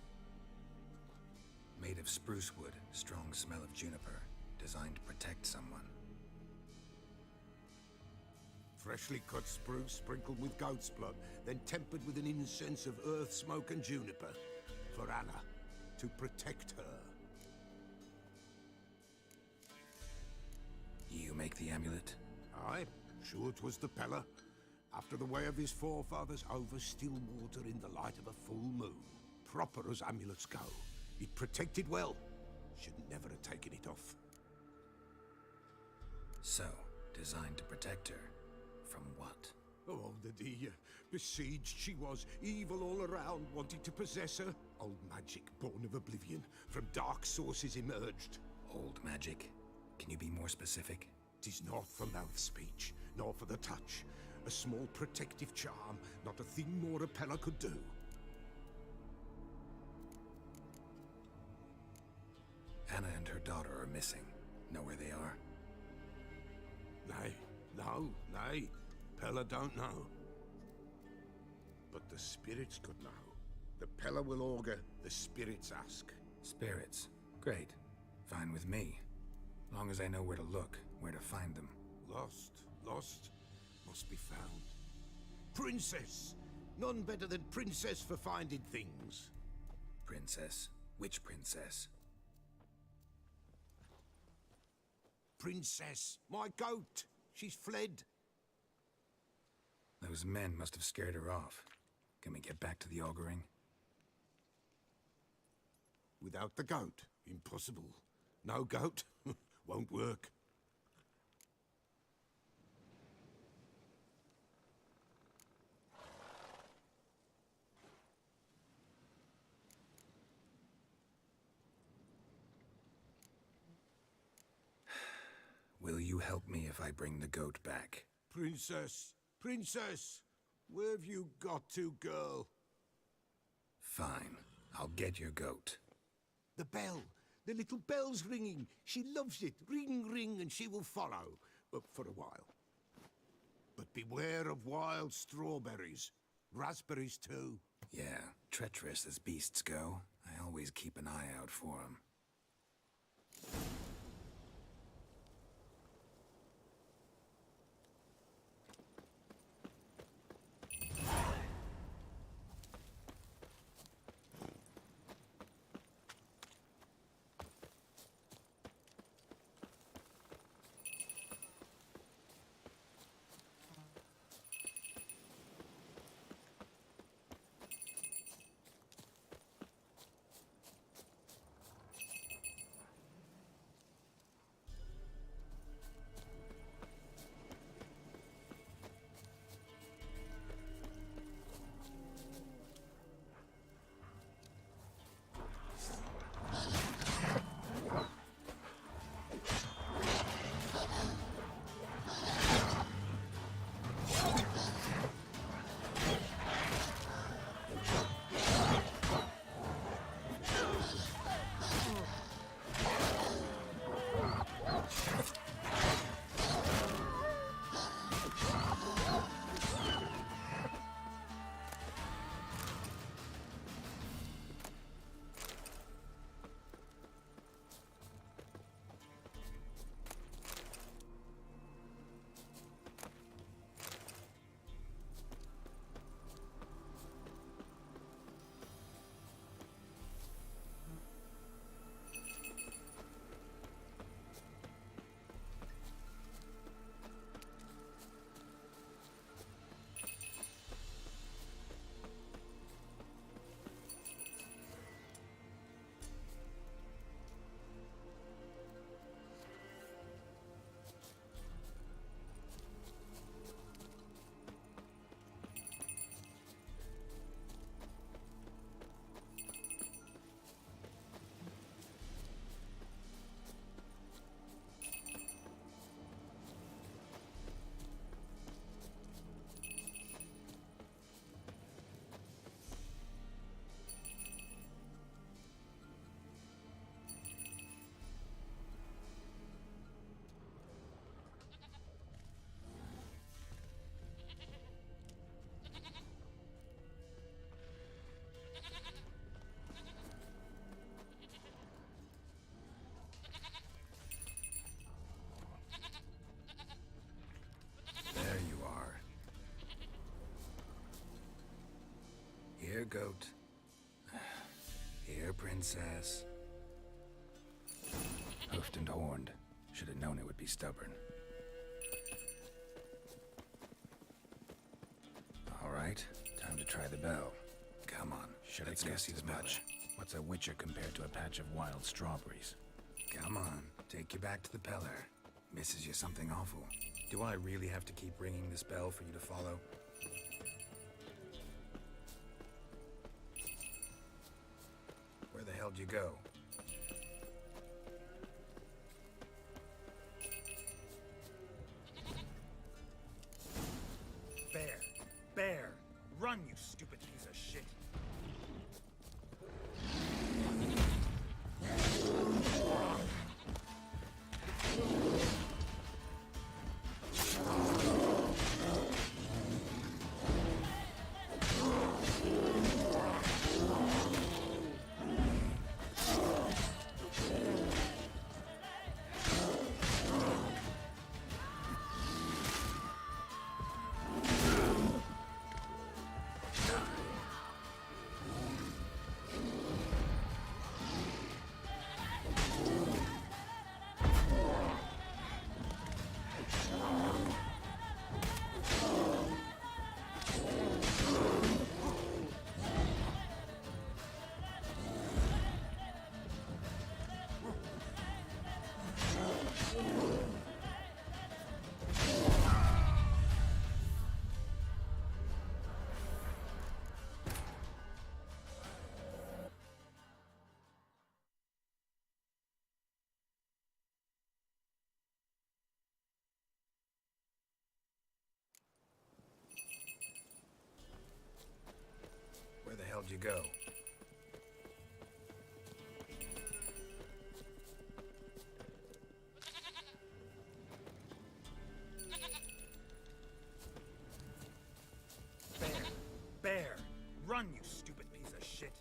Made of spruce wood, strong smell of juniper, designed to protect someone. Freshly cut spruce sprinkled with goat's blood, then tempered with an incense of earth, smoke and juniper. For Anna, to protect her. make the amulet? Aye, sure 'twas the Pella. After the way of his forefathers, over still water in the light of a full moon. Proper as amulets go. It protected well. Should never have taken it off. So, designed to protect her. From what? Oh, the besieged she was, evil all around, wanting to possess her. Old magic, born of oblivion, from dark sources emerged. Old magic? Can you be more specific? 'Tis not for mouth speech, nor for the touch. A small protective charm, not a thing more a Pella could do. Anna and her daughter are missing. Know where they are? Nay, no, nay. Pella don't know. But the spirits could know. The Pella will augur, the spirits ask. Spirits? Great. Fine with me. Long as I know where to look, where to find them. Lost, must be found. Princess! None better than Princess for finding things. Princess? Which princess? Princess, my goat! She's fled. Those men must have scared her off. Can we get back to the auguring? Without the goat, impossible. No goat, won't work. Will you help me if I bring the goat back? Princess! Princess! Where have you got to, girl? Fine. I'll get your goat. The bell! The little bell's ringing. She loves it. Ring, ring, and she will follow. For a while. But beware of wild strawberries. Raspberries, too. Yeah, treacherous as beasts go. I always keep an eye out for them. Here, goat. Here, princess. Hoofed and horned. Should have known it would be stubborn. right, time to try the bell. Come on, let's go see the much. What's a witcher compared to a patch of wild strawberries? Come on, take you back to the Peller. Misses you something awful. Do I really have to keep ringing this bell for you to follow? Where the hell do you go? Bear! Run, you stupid piece of shit! Where the hell do you go? Bear! Run, you stupid piece of shit!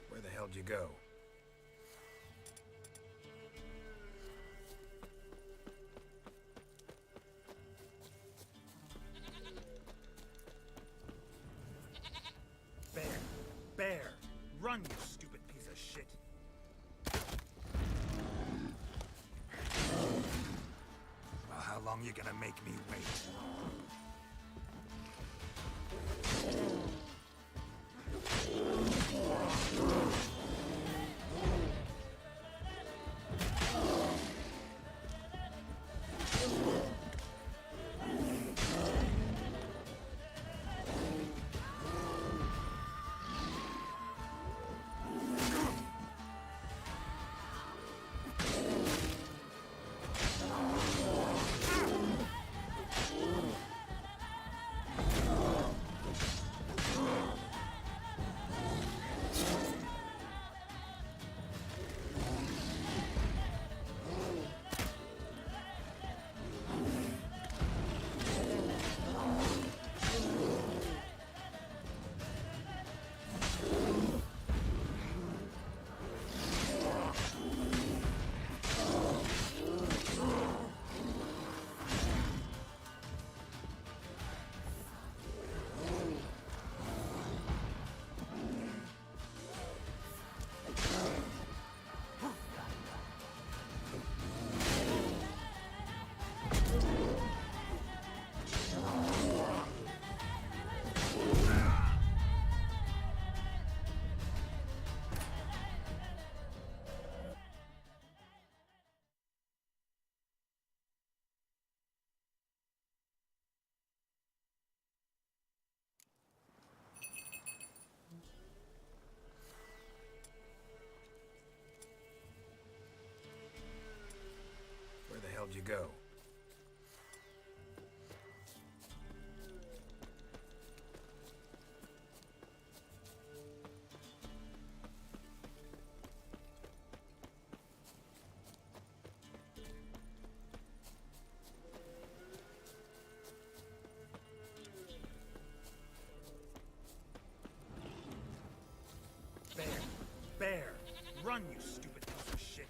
Where the hell do you go? Bear! Run, you stupid piece of shit! Well, how long you gonna make me wait? go. Bear! Run, you stupid piece of shit!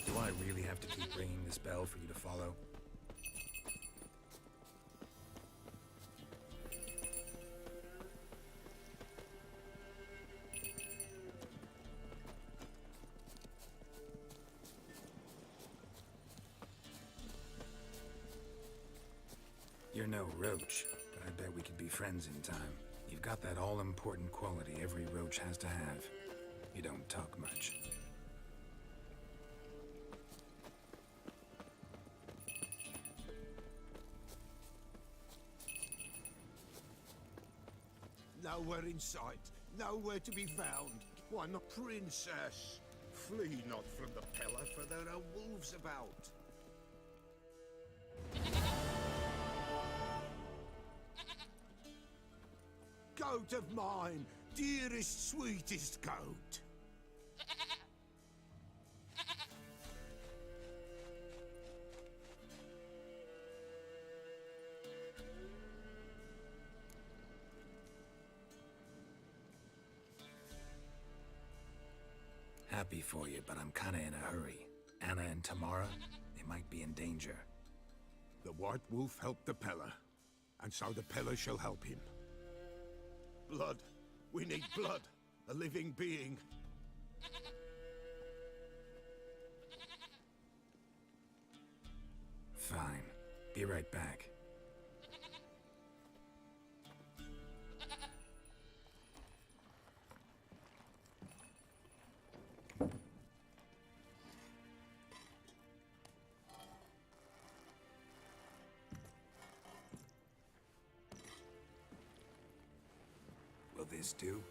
Do I really have to keep ringing this bell for you to follow? You're no roach, but I bet we could be friends in time. You've got that all-important quality every roach has to have. You don't talk much. Nowhere in sight, nowhere to be found. Why not, princess? Flee not from the pillar, for there are wolves about. Goat of mine, dearest, sweetest goat. Happy for you, but I'm kinda in a hurry. Anna and Tamara, they might be in danger. The White Wolf helped the Peller, and so the Peller shall help him. Blood. We need blood. A living being. Fine. Be right back. Will this do?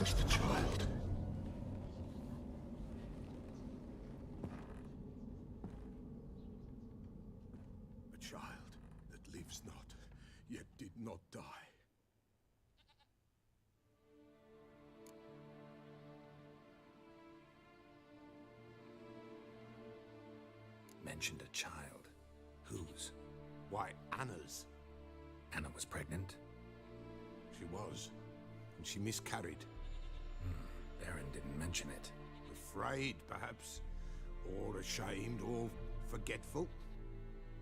just a child. A child that lives not, yet did not die. Mentioned a child. Whose? Why, Anna's. Anna was pregnant? She was, and she miscarried. Baron didn't mention it. Afraid, perhaps, or ashamed, or forgetful.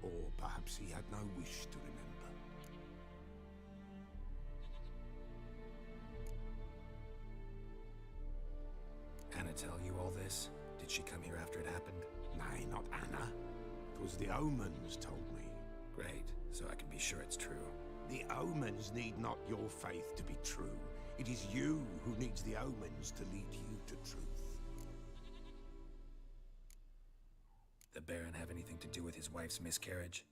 Or perhaps he had no wish to remember. Anna tell you all this? Did she come here after it happened? Nay, not Anna. It was the omens told me. Great, so I can be sure it's true. The omens need not your faith to be true. It is you who needs the omens to lead you to truth. The Baron have anything to do with his wife's miscarriage?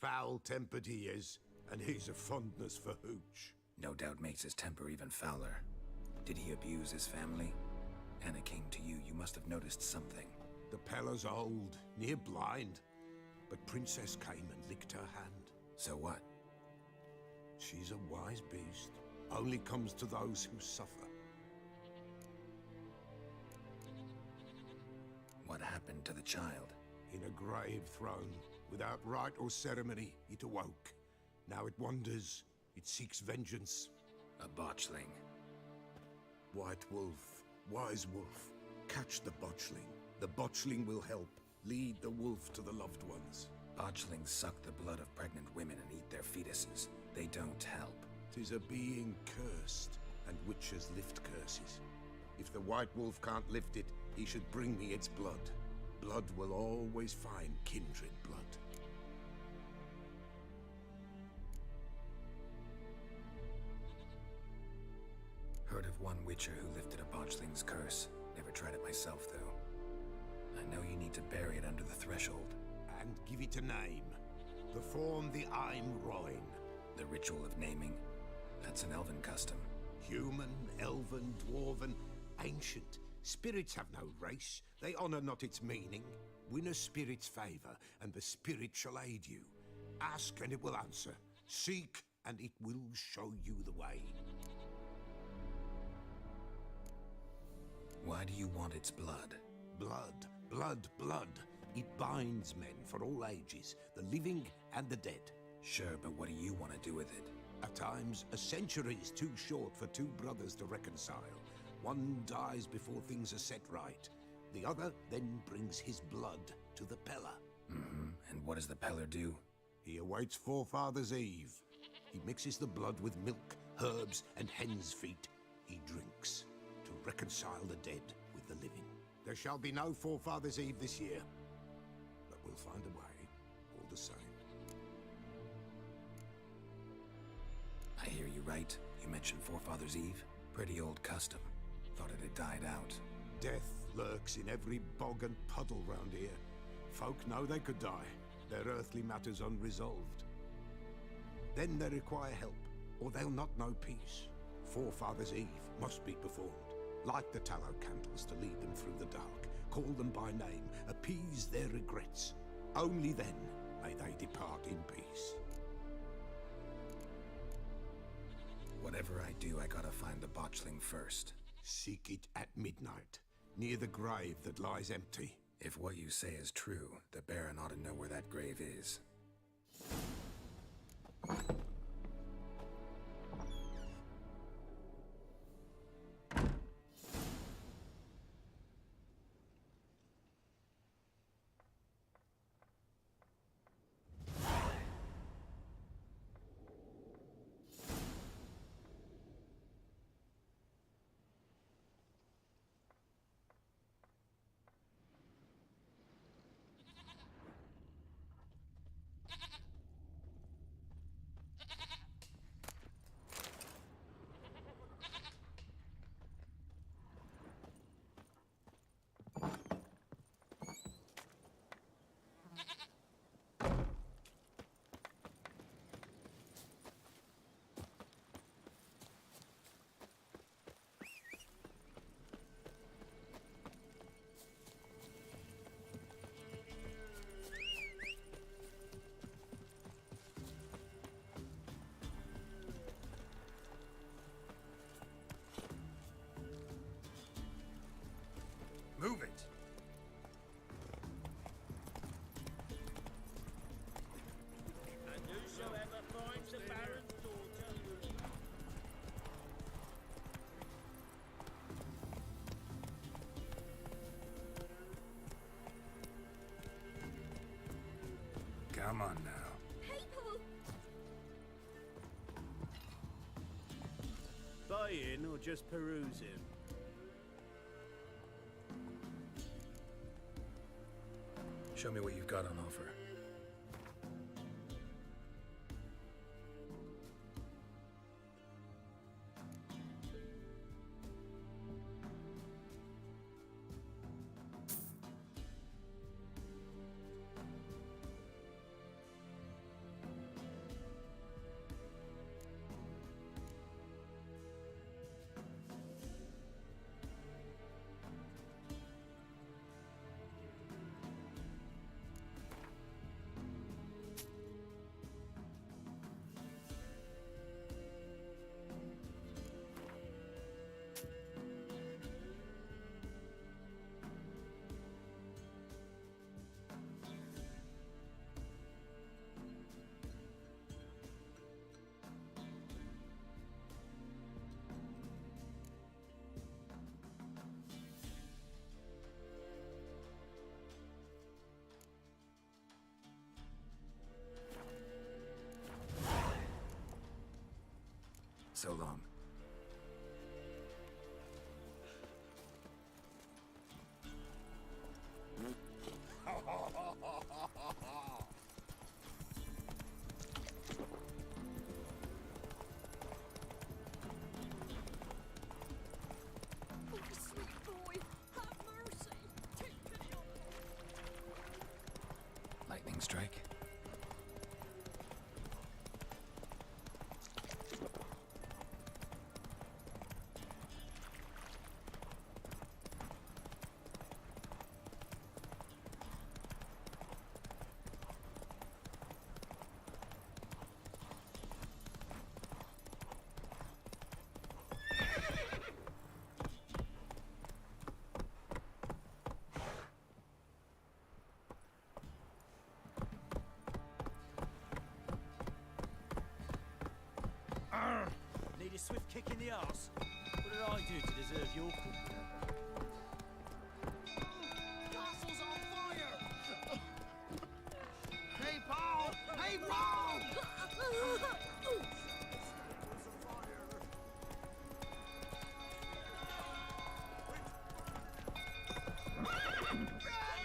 Foul-tempered he is, and he's a fondness for hooch. No doubt makes his temper even fouler. Did he abuse his family? Anna came to you, you must have noticed something. The Pella's old, near blind, but Princess came and licked her hand. So what? She's a wise beast. Only comes to those who suffer. What happened to the child? In a grave thrown, without rite or ceremony, it awoke. Now it wanders, it seeks vengeance. A botchling. White Wolf, wise wolf, catch the botchling. The botchling will help. Lead the wolf to the loved ones. Botchlings suck the blood of pregnant women and eat their fetuses. They don't help. 'Tis a being cursed, and witches lift curses. If the White Wolf can't lift it, he should bring me its blood. Blood will always find kindred blood. Heard of one witcher who lifted a botchling's curse. Never tried it myself, though. I know you need to bury it under the threshold. And give it a name. Perform the Aim Roin. The ritual of naming? That's an elven custom. Human, elven, dwarven, ancient. Spirits have no race. They honor not its meaning. Win a spirit's favor, and the spirit shall aid you. Ask, and it will answer. Seek, and it will show you the way. Why do you want its blood? Blood, blood, blood. It binds men for all ages, the living and the dead. Sure, but what do you want to do with it? At times, a century is too short for two brothers to reconcile. One dies before things are set right. The other then brings his blood to the Pella. And what does the Peller do? He awaits Forefather's Eve. He mixes the blood with milk, herbs, and hen's feet. He drinks to reconcile the dead with the living. There shall be no Forefather's Eve this year. But we'll find a way, all the same. I hear you right. You mentioned Forefather's Eve. Pretty old custom. Thought it had died out. Death lurks in every bog and puddle round here. Folk know they could die, their earthly matters unresolved. Then they require help, or they'll not know peace. Forefather's Eve must be performed. Light the tallow candles to lead them through the dark. Call them by name, appease their regrets. Only then may they depart in peace. Whatever I do, I gotta find the botchling first. Seek it at midnight, near the grave that lies empty. If what you say is true, the Baron ought to know where that grave is. staying or just perusing? Show me what you've got on offer. So long. Oh, sweet boy, have mercy. Take pity on us. Lightning strike. Need a swift kick in the arse? What did I do to deserve your company? Castle's on fire! Hey, Paul! Hey, Paul!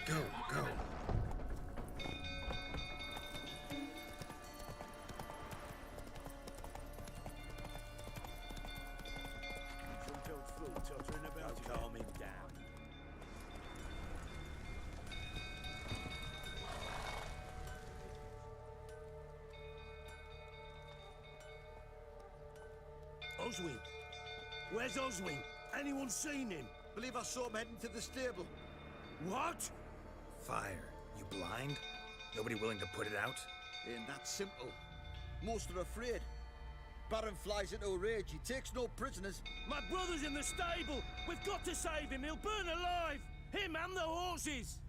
Go, go. Some old fool tottering about. Don't calm him down. Oswin! Where's Oswin? Anyone seen him? Believe I saw him heading to the stable. What? Fire. You blind? Nobody willing to put it out? Ain't that simple. Most are afraid. Baron flies into a rage. He takes no prisoners. My brother's in the stable! We've got to save him! He'll burn alive! Him and the horses!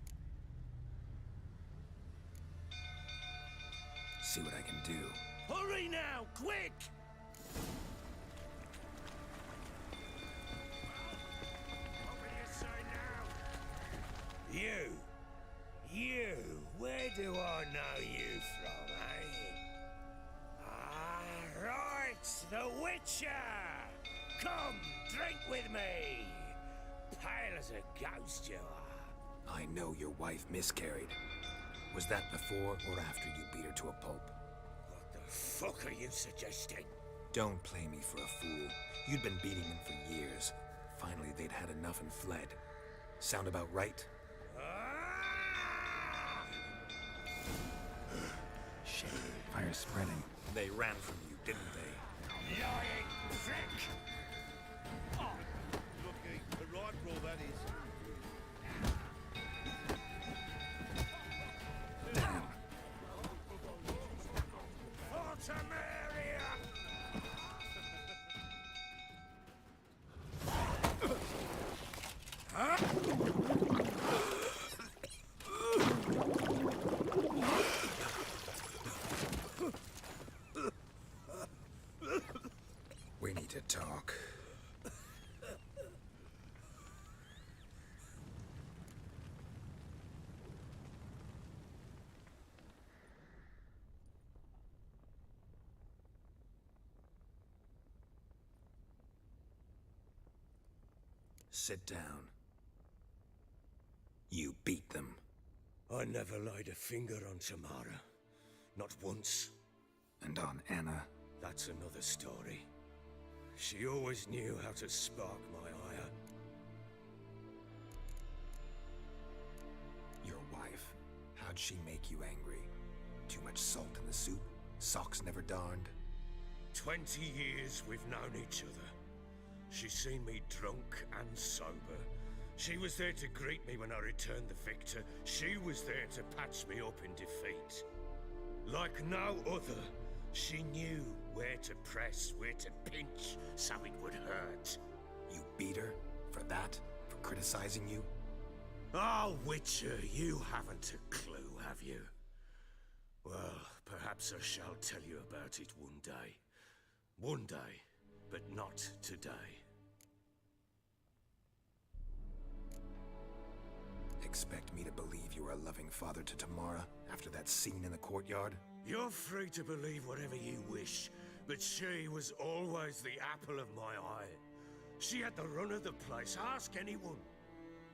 See what I can do. Hurry now! Quick! You, where do I know you from, eh? Ah, right, the Witcher! Come, drink with me! Pale as a ghost you are. I know your wife miscarried. Was that before or after you beat her to a pulp? What the fuck are you suggesting? Don't play me for a fool. You'd been beating them for years. Finally, they'd had enough and fled. Sound about right? Shit, fire's spreading. They ran from you, didn't they? Lying prick! Lucky. The right roll, that is. We need to talk. Sit down. You beat them. I never laid a finger on Tamara. Not once. And on Anna? That's another story. She always knew how to spark my ire. Your wife, how'd she make you angry? Too much salt in the soup? Socks never darned? 20 years we've known each other. She's seen me drunk and sober. She was there to greet me when I returned the victor. She was there to patch me up in defeat. Like no other, she knew where to press, where to pinch, so it would hurt. You beat her? For that? For criticizing you? Oh, Witcher, you haven't a clue, have you? Well, perhaps I shall tell you about it one day. One day, but not today. Expect me to believe you were a loving father to Tamara after that scene in the courtyard? You're free to believe whatever you wish, but she was always the apple of my eye. She had the run of the place, ask anyone.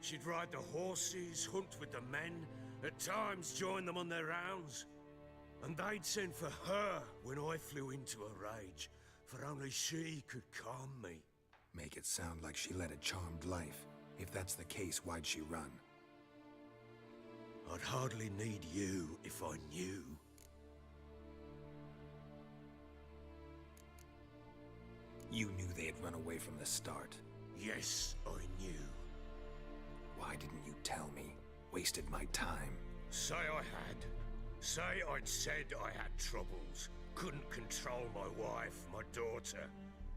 She'd ride the horses, hunt with the men, at times join them on their rounds. And they'd send for her when I flew into a rage, for only she could calm me. Make it sound like she led a charmed life. If that's the case, why'd she run? I'd hardly need you if I knew. You knew they had run away from the start. Yes, I knew. Why didn't you tell me? Wasted my time. Say I had. Say I'd said I had troubles. Couldn't control my wife, my daughter.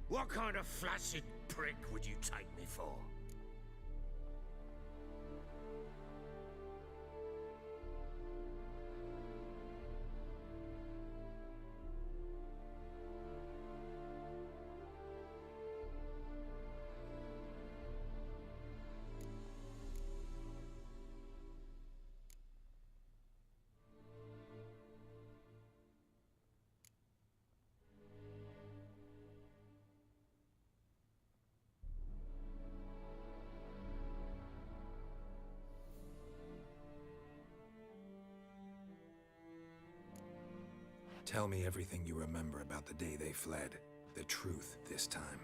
What kind of flaccid prick would you take me for? Tell me everything you remember about the day they fled. The truth this time.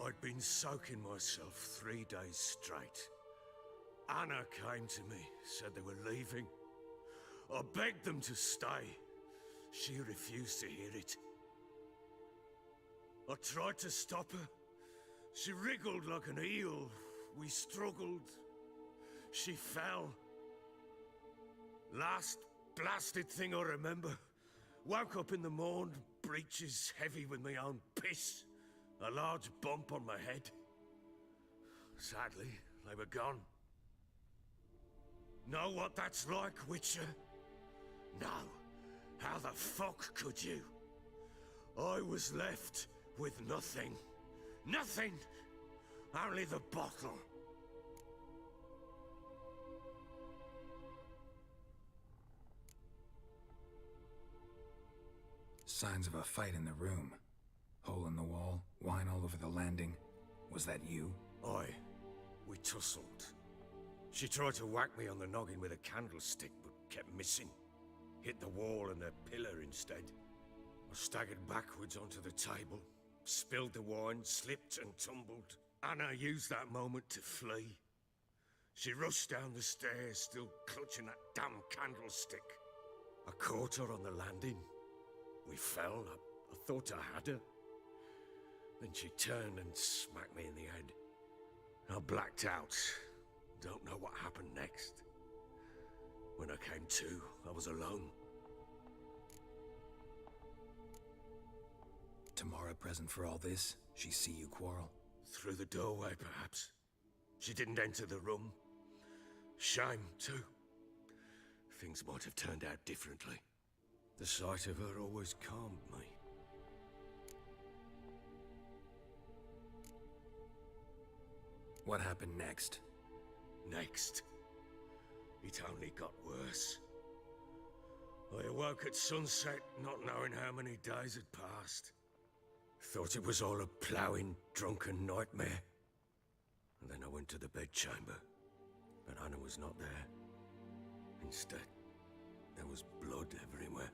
I'd been soaking myself 3 days straight. Anna came to me, said they were leaving. I begged them to stay. She refused to hear it. I tried to stop her. She wriggled like an eel. We struggled. She fell. Last blasted thing I remember. Woke up in the morn, breeches heavy with my own piss. A large bump on my head. Sadly, they were gone. Know what that's like, Witcher? No. How the fuck could you? I was left with nothing. Nothing! Only the bottle. Signs of a fight in the room. Hole in the wall, wine all over the landing. Was that you? Aye. We tussled. She tried to whack me on the noggin with a candlestick, but kept missing. Hit the wall and a pillar instead. I staggered backwards onto the table, spilled the wine, slipped and tumbled. Anna used that moment to flee. She rushed down the stairs, still clutching that damn candlestick. I caught her on the landing. We fell. I thought I had her. Then she turned and smacked me in the head. I blacked out. Don't know what happened next. When I came to, I was alone. Tamara present for all this? She see you quarrel? Through the doorway, perhaps. She didn't enter the room. Shame, too. Things might have turned out differently. The sight of her always calmed me. What happened next? Next? It only got worse. I awoke at sunset, not knowing how many days had passed. Thought it was all a ploughing, drunken nightmare. And then I went to the bedchamber, but Anna was not there. Instead, there was blood everywhere.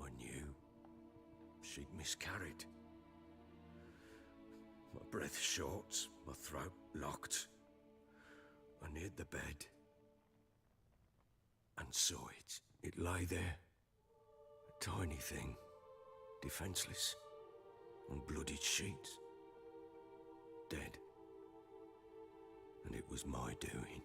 I knew she'd miscarried. My breath short, my throat locked. I neared the bed and saw it. It lay there, a tiny thing, defenseless, on bloodied sheets, dead. And it was my doing.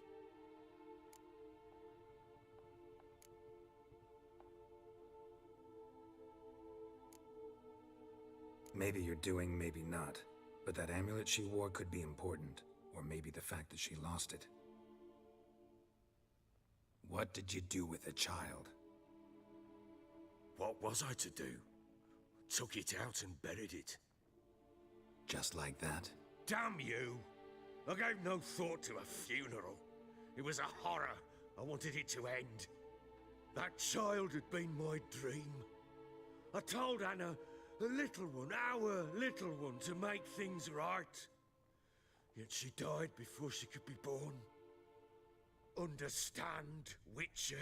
Maybe you're doing, maybe not. But that amulet she wore could be important. Or maybe the fact that she lost it. What did you do with the child? What was I to do? Took it out and buried it. Just like that? Damn you! I gave no thought to a funeral. It was a horror. I wanted it to end. That child had been my dream. I told Anna, the little one, our little one, to make things right. Yet she died before she could be born. Understand, Witcher?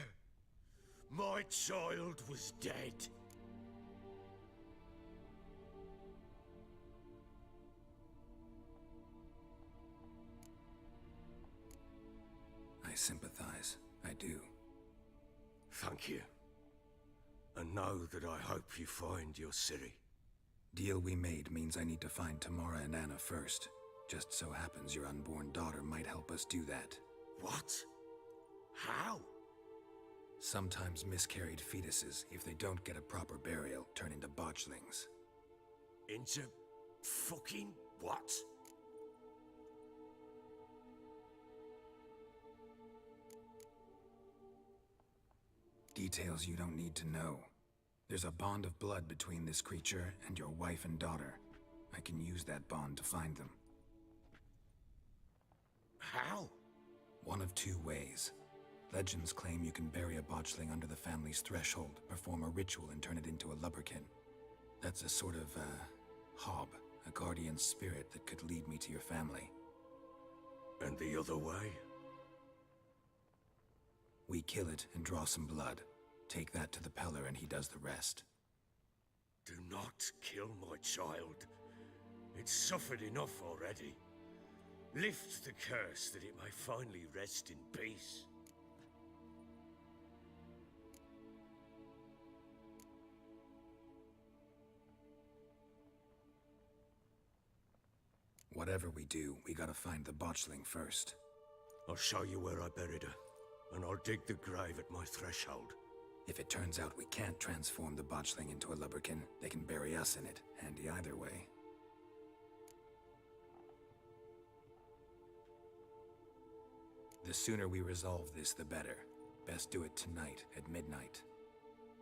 My child was dead. I sympathize. I do. Thank you. And know that I hope you find your Ciri. Deal we made means I need to find Tamara and Anna first. Just so happens your unborn daughter might help us do that. What? How? Sometimes miscarried fetuses, if they don't get a proper burial, turn into botchlings. Into fucking what? Details you don't need to know. There's a bond of blood between this creature and your wife and daughter. I can use that bond to find them. How? One of two ways. Legends claim you can bury a botchling under the family's threshold, perform a ritual and turn it into a lubberkin. That's a sort of, hob, a guardian spirit that could lead me to your family. And the other way? We kill it and draw some blood. Take that to the Peller and he does the rest. Do not kill my child. It's suffered enough already. Lift the curse that it may finally rest in peace. Whatever we do, we gotta find the botchling first. I'll show you where I buried her, and I'll dig the grave at my threshold. If it turns out we can't transform the botchling into a lubberkin, they can bury us in it. Handy either way. The sooner we resolve this, the better. Best do it tonight, at midnight.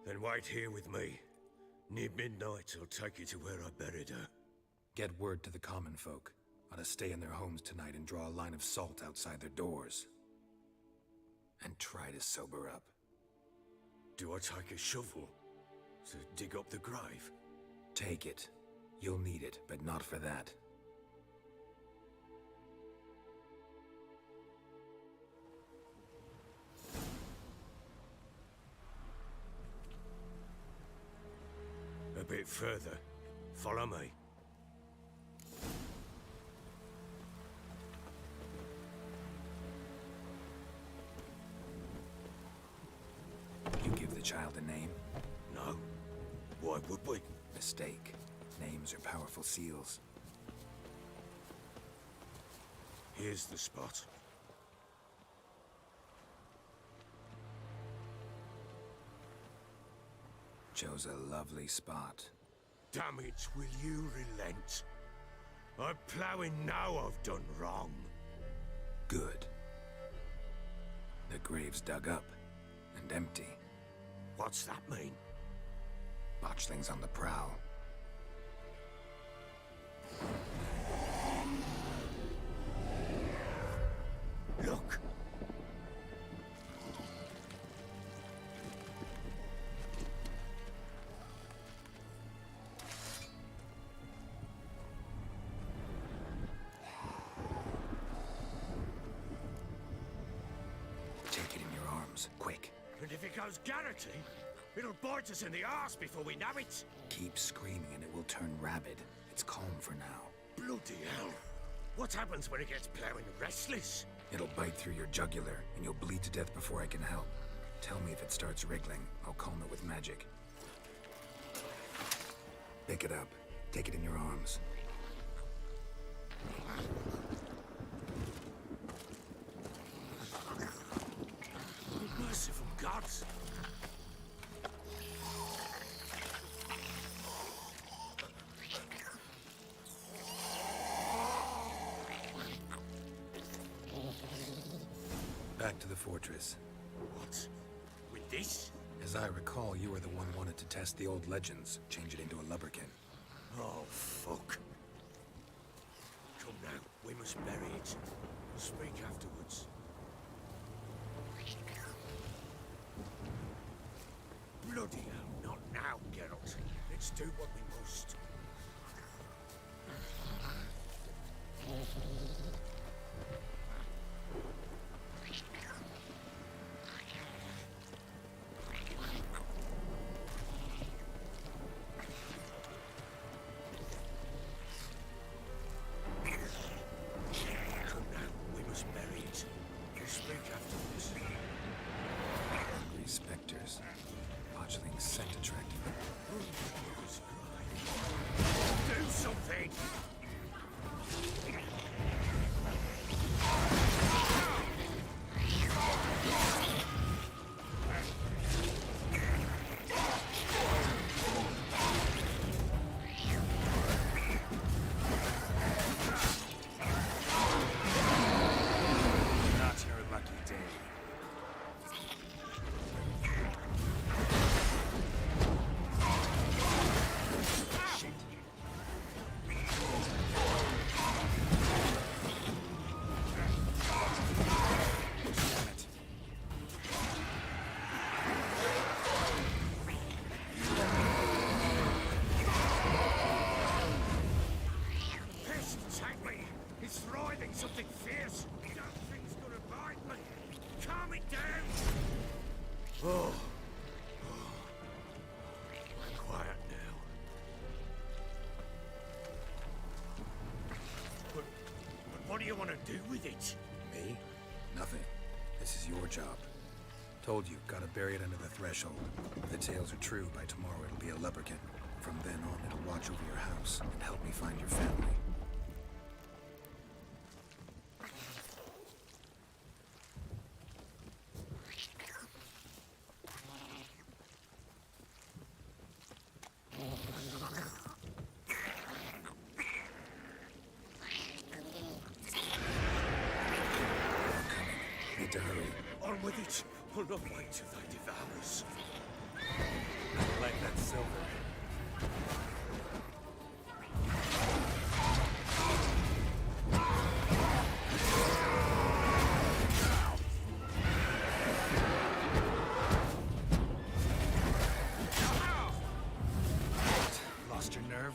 Then wait here with me. Near midnight, I'll take you to where I buried her. Get word to the common folk. Ought to stay in their homes tonight and draw a line of salt outside their doors. And try to sober up. Do I take a shovel to dig up the grave? Take it. You'll need it, but not for that. A bit further. Follow me. You give the child a name? No. Why would we? Mistake. Names are powerful seals. Here's the spot. Chose a lovely spot. Damn it, will you relent? I'm ploughing now I've done wrong. Good. The grave's dug up and empty. What's that mean? Botchling's on the prowl. Look! goes Garrity, it'll bite us in the arse before we know it. Keep screaming and it will turn rabid. It's calm for now. Bloody hell. What happens when it gets plowing restless? It'll bite through your jugular, and you'll bleed to death before I can help. Tell me if it starts wriggling. I'll calm it with magic. Pick it up. Take it in your arms. Merciful gods! Back to the fortress. What? With this? As I recall, you were the one wanted to test the old legends, change it into a lubberkin. Oh, fuck. Come now, we must bury it. We'll speak afterwards. Bloody hell, not now, Geralt. Let's do what we must. Come now, we must bury it. We'll speak afterwards. Hungry specters. Fledgling scent attracting them. Do something! Not your lucky day. Pest, take me! It's writhing something fierce! That thing's gonna bite me! Calm it down! Oh. Quiet now. But what do you want to do with it? Me? Nothing. This is your job. Told you, gotta bury it under the threshold. If the tales are true, by tomorrow it'll be a lubberkin. From then on, it'll watch over your house and help me find your family. Need to hurry. On with it! We'll not wait till they devour us. I like that silver. Lost your nerve?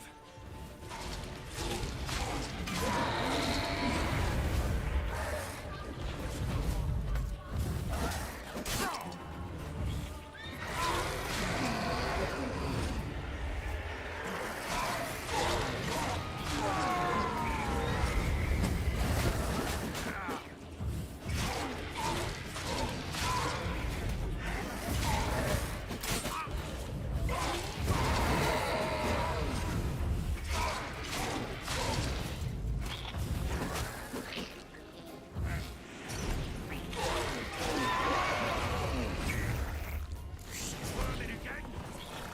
Whirling again!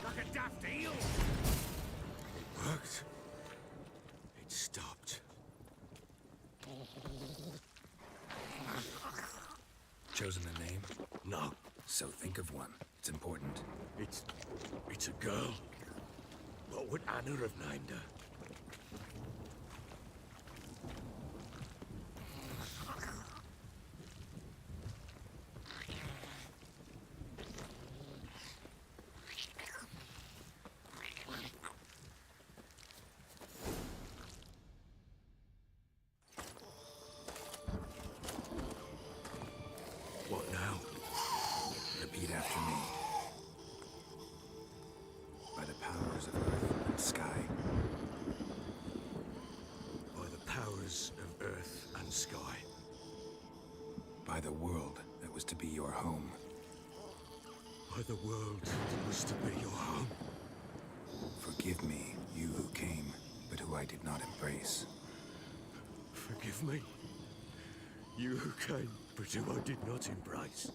Like a daft eel! It worked. It stopped. Chosen a name? No, So think of one. It's important. it's a girl. What would Anna have named her? What now? Repeat after me. rulers of earth and sky. By the world that was to be your home. By the world that was to be your home. Forgive me, you who came, but who I did not embrace. Forgive me. You who came, but who I did not embrace.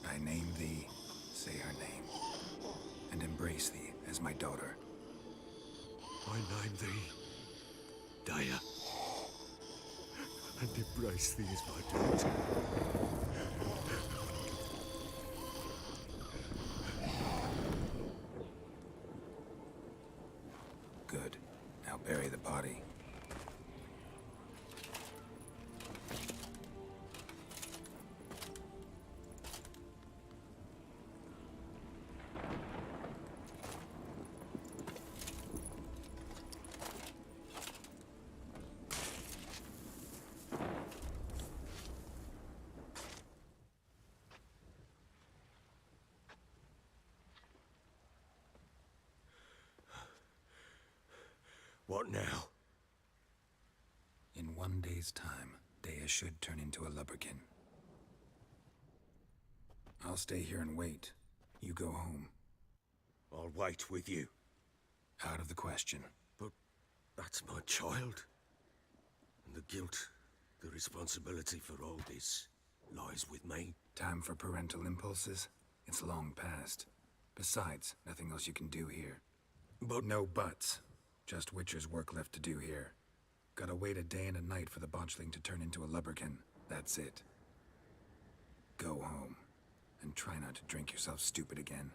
I name thee, say her name, and embrace thee as my daughter. I name thee, Daya, and embrace thee as my daughter. Good. Now bury the body. What now? In 1 day's time, Daya should turn into a lubberkin. I'll stay here and wait. You go home. I'll wait with you. Out of the question. But that's my child. And the guilt, the responsibility for all this lies with me. Time for parental impulses? It's long past. Besides, nothing else you can do here. But no buts. Just Witcher's work left to do here. Gotta wait a day and a night for the botchling to turn into a lubberkin. That's it. Go home. And try not to drink yourself stupid again.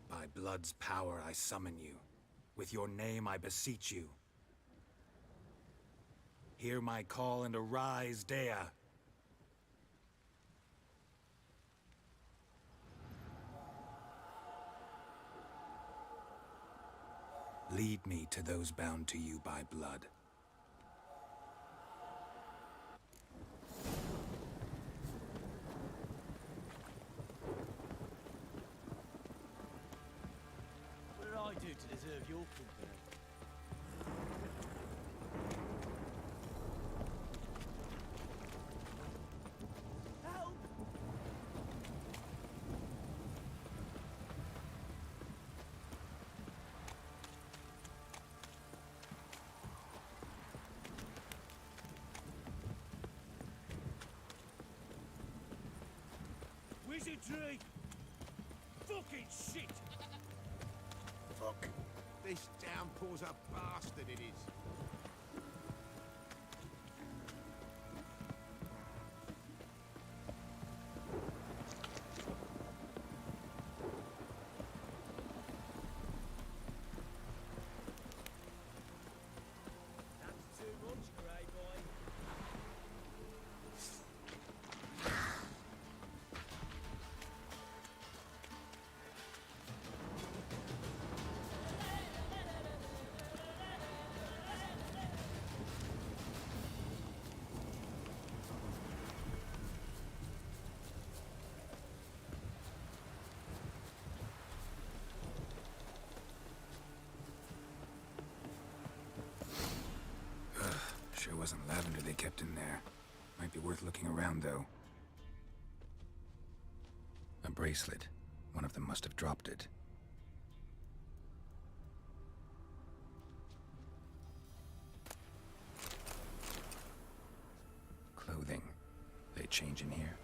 By blood's power I summon you. With your name I beseech you. Hear my call and arise, Dea. Lead me to those bound to you by blood. What did I do to deserve your company? Help! Wizardry! Fucking shit! Fuck. This downpour's a bastard, it is. That's too much, grey boy. Sure wasn't lavender they kept in there. Might be worth looking around, though. A bracelet. One of them must have dropped it. Clothing. They change in here?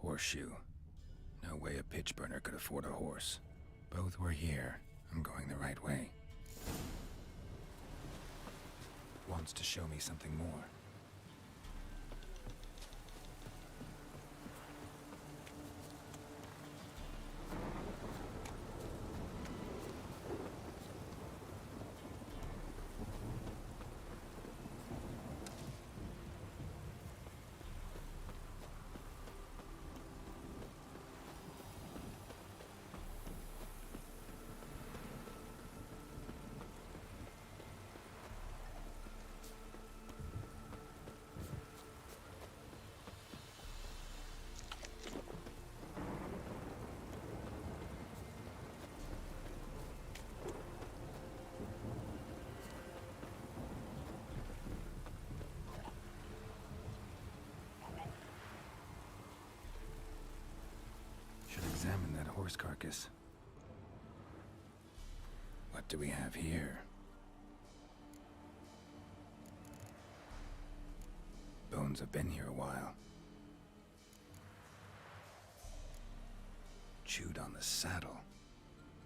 Horseshoe. No way a pitch burner could afford a horse. Both were here. I'm going the right way. Wants to show me something more. Examine that horse carcass. What do we have here? Bones have been here a while. Chewed on the saddle.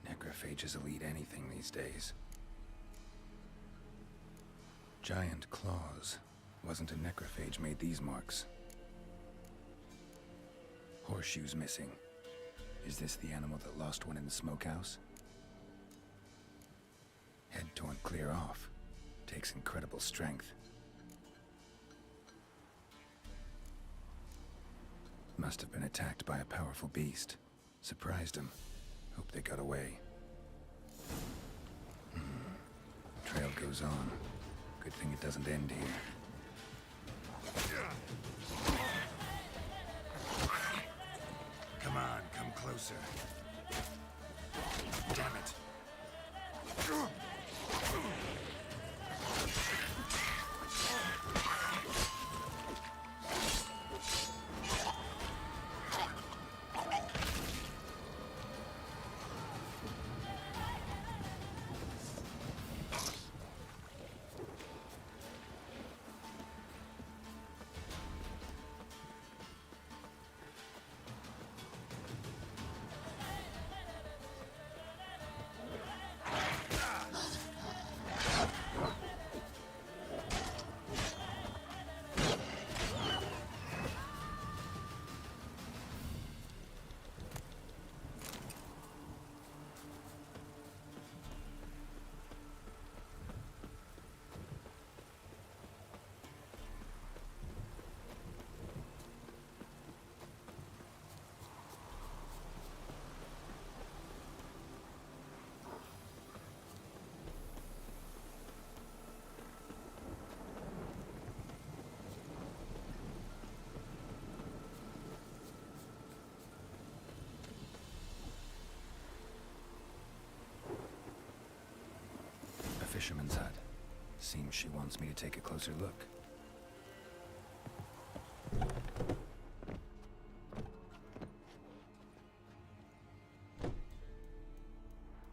Necrophages will eat anything these days. Giant claws. Wasn't a necrophage made these marks. Horseshoes missing. Is this the animal that lost one in the smokehouse? Head torn clear off. Takes incredible strength. Must have been attacked by a powerful beast. Surprised him. Hope they got away. Trail goes on. Good thing it doesn't end here. Come on, come closer. Damn it. Fisherman's hut. Seems she wants me to take a closer look.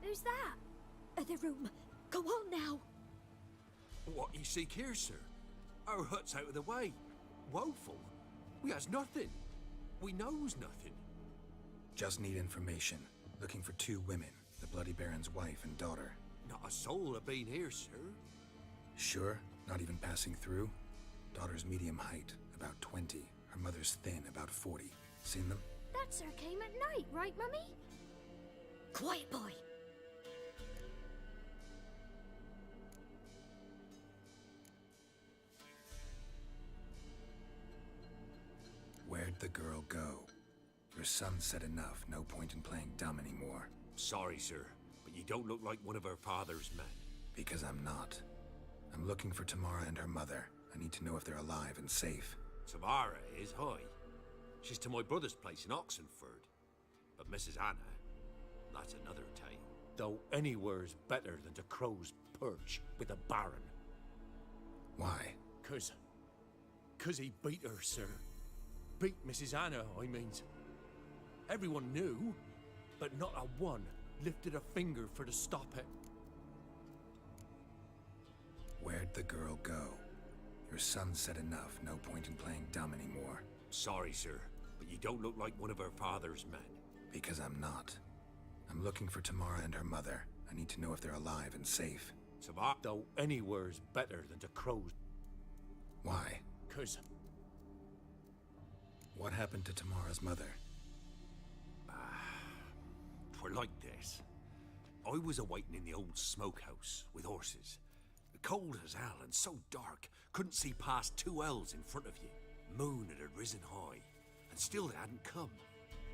Who's that? The room. Go on now. What you seek here, sir? Our hut's out of the way. Woeful. We has nothing. We knows nothing. Just need information. Looking for 2 women. The Bloody Baron's wife and daughter. Not a soul have been here, sir. Sure? Not even passing through? Daughter's medium height, about 20. Her mother's thin, about 40. Seen them? That sir came at night, right, Mummy? Quiet, boy. Where'd the girl go? Your son said enough. No point in playing dumb anymore. Sorry, sir, but you don't look like one of our father's men. Because I'm not. I'm looking for Tamara and her mother. I need to know if they're alive and safe. Tamara is, hi. She's to my brother's place in Oxenford. But Mrs. Anna, that's another tale. Though anywhere's better than to Crow's Perch with a baron. Why? 'Cause he beat her, sir. Beat Mrs. Anna, I means. Everyone knew, but not a one lifted a finger for to stop it. Where'd the girl go? Your son said enough. No point in playing dumb anymore. Sorry, sir, but you don't look like one of her father's men. Because I'm not. I'm looking for Tamara and her mother. I need to know if they're alive and safe. Tamara, though, anywhere's better than the crows. Why? 'Cause What happened to Tamara's mother? twere like this. I was awaiting in the old smokehouse with horses. Cold as hell and so dark, couldn't see past 2 ells in front of you. Moon had risen high, and still they hadn't come.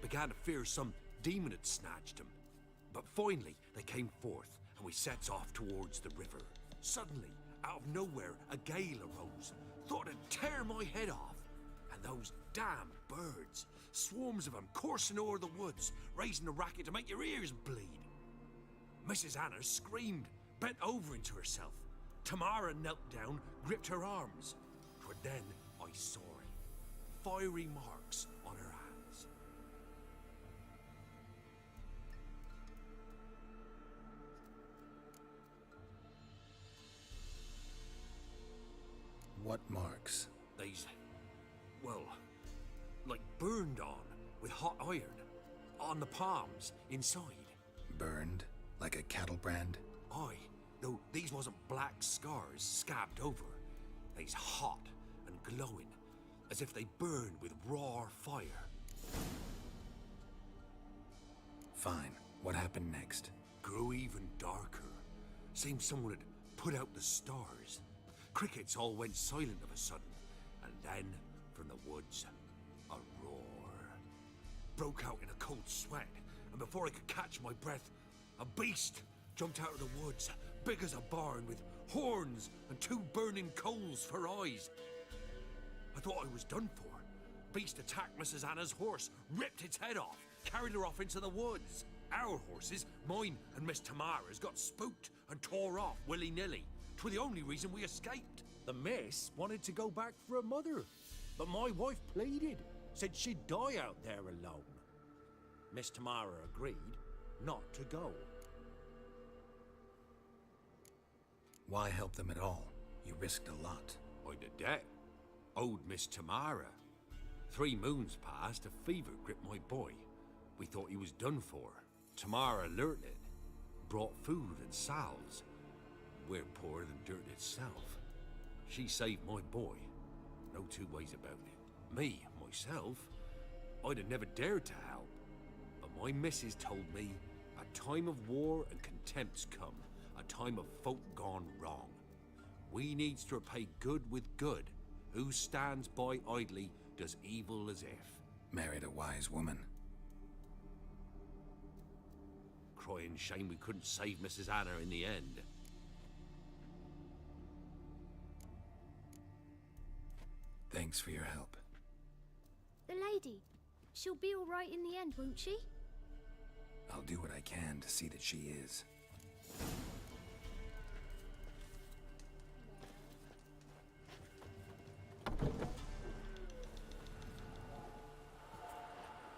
Began to fear some demon had snatched them. But finally, they came forth, and we sets off towards the river. Suddenly, out of nowhere, a gale arose. Thought it'd tear my head off. And those damn birds, swarms of them coursing o'er the woods, raising a racket to make your ears bleed. Mrs. Anna screamed, bent over into herself. Tamara knelt down, gripped her arms. For then I saw it. Fiery marks on her hands. What marks? These, well, like burned on with hot iron. On the palms, inside. Burned? Like a cattle brand? Aye, though these wasn't black scars scabbed over. They's hot and glowing, as if they burned with raw fire. Fine. What happened next? Grew even darker. Seemed someone had put out the stars. Crickets all went silent of a sudden, and then, from the woods, a roar. Broke out in a cold sweat, and before I could catch my breath, a beast jumped out of the woods, big as a barn, with horns and 2 burning coals for eyes. I thought I was done for. Beast attacked Mrs. Anna's horse, ripped its head off, carried her off into the woods. Our horses, mine and Miss Tamara's, got spooked and tore off willy-nilly. 'Twere the only reason we escaped. The miss wanted to go back for her mother, but my wife pleaded, said she'd die out there alone. Miss Tamara agreed not to go. Why help them at all? You risked a lot. I'd a debt. Owed Miss Tamara. 3 moons passed, a fever gripped my boy. We thought he was done for. Tamara learnt it. Brought food and salves. We're poorer than dirt itself. She saved my boy. No 2 ways about it. Me, myself, I'd have never dared to help. But my missus told me a time of war and contempt's come. A time of folk gone wrong. We needs to repay good with good. Who stands by idly does evil as if. Married a wise woman. Crying shame we couldn't save Mrs. Anna in the end. Thanks for your help. The lady, she'll be all right in the end, won't she? I'll do what I can to see that she is.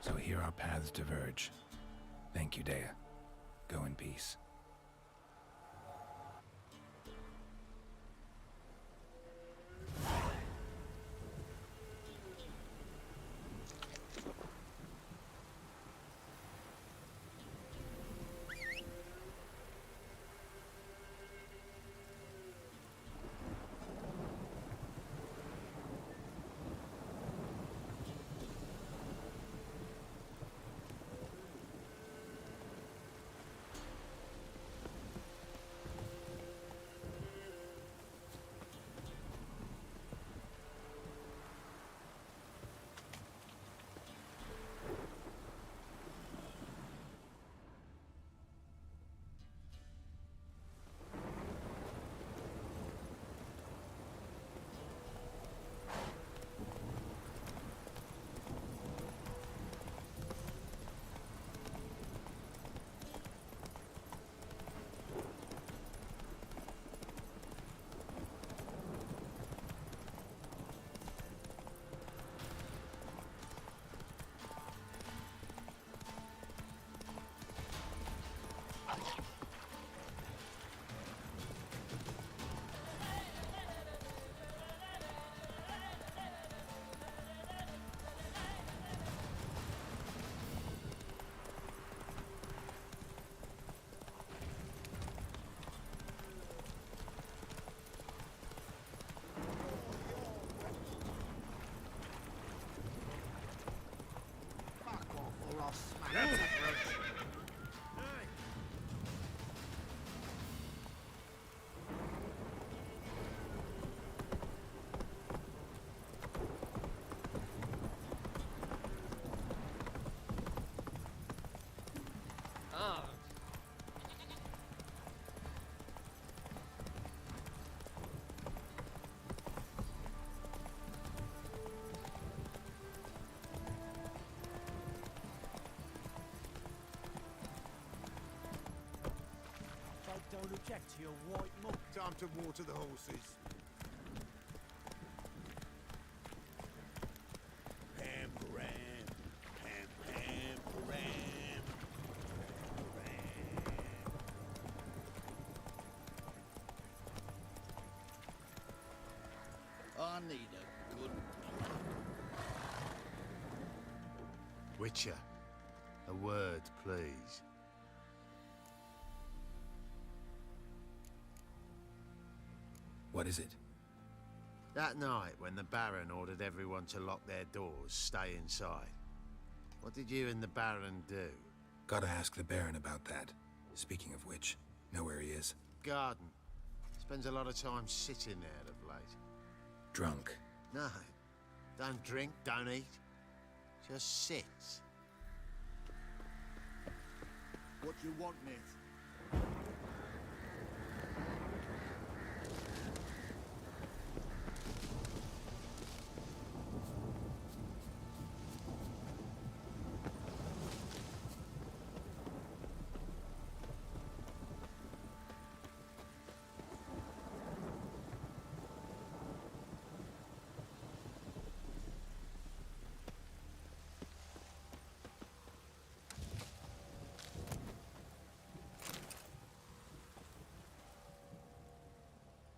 So here our paths diverge. Thank you, Dea. Go in peace. to your white muck. Time to water the horses. Pam, param. Pam, pam, param. I need a good plan. Witcher, a word, please. What is it? That night when the Baron ordered everyone to lock their doors, stay inside. What did you and the Baron do? Gotta ask the Baron about that. Speaking of which, know where he is? Garden. Spends a lot of time sitting there of late. Drunk. No. Don't drink, don't eat. Just sits. What you want, mate?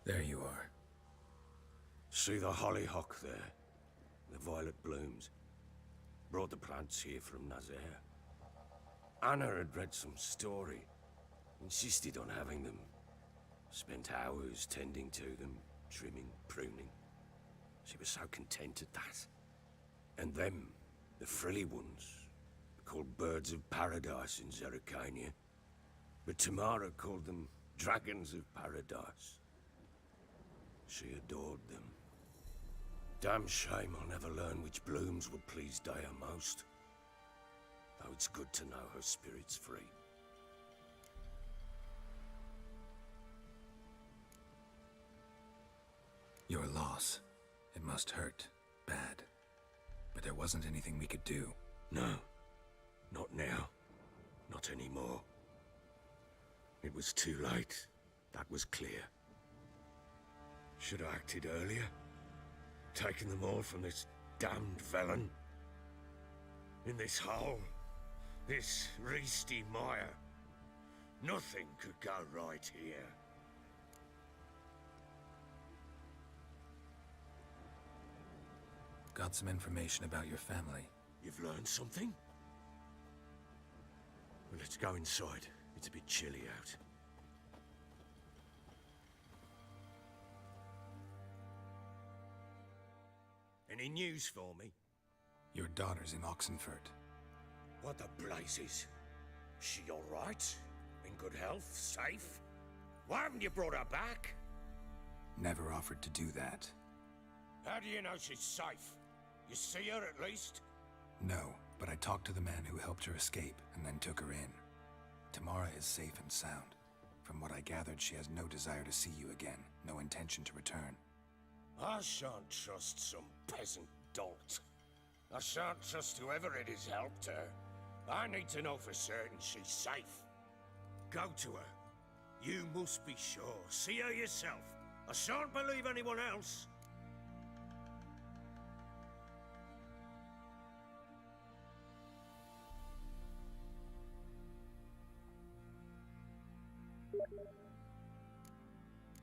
There you are. See the hollyhock there? The violet blooms. Brought the plants here from Nazaire. Anna had read some story. Insisted on having them. Spent hours tending to them, trimming, pruning. She was so content at that. And them, the frilly ones, called birds of paradise in Zerrikania. But Tamara called them dragons of paradise. She adored them. Damn shame I'll never learn which blooms would please Dea most. Though it's good to know her spirit's free. Your loss. It must hurt. Bad. But there wasn't anything we could do. No. Not now. Not anymore. It was too late. That was clear. Should have acted earlier. Taken them all from this damned Velen. In this hole. This reesty mire. Nothing could go right here. Got some information about your family. You've learned something? Well, let's go inside. It's a bit chilly out. Any news for me? Your daughter's in Oxenfurt. What the blazes? She all right? In good health? Safe? Why haven't you brought her back? Never offered to do that. How do you know she's safe? You see her at least? No, but I talked to the man who helped her escape and then took her in. Tamara is safe and sound. From what I gathered, she has no desire to see you again, no intention to return. I shan't trust some peasant dolt. I shan't trust whoever it is helped her. I need to know for certain she's safe. Go to her. You must be sure. See her yourself. I shan't believe anyone else.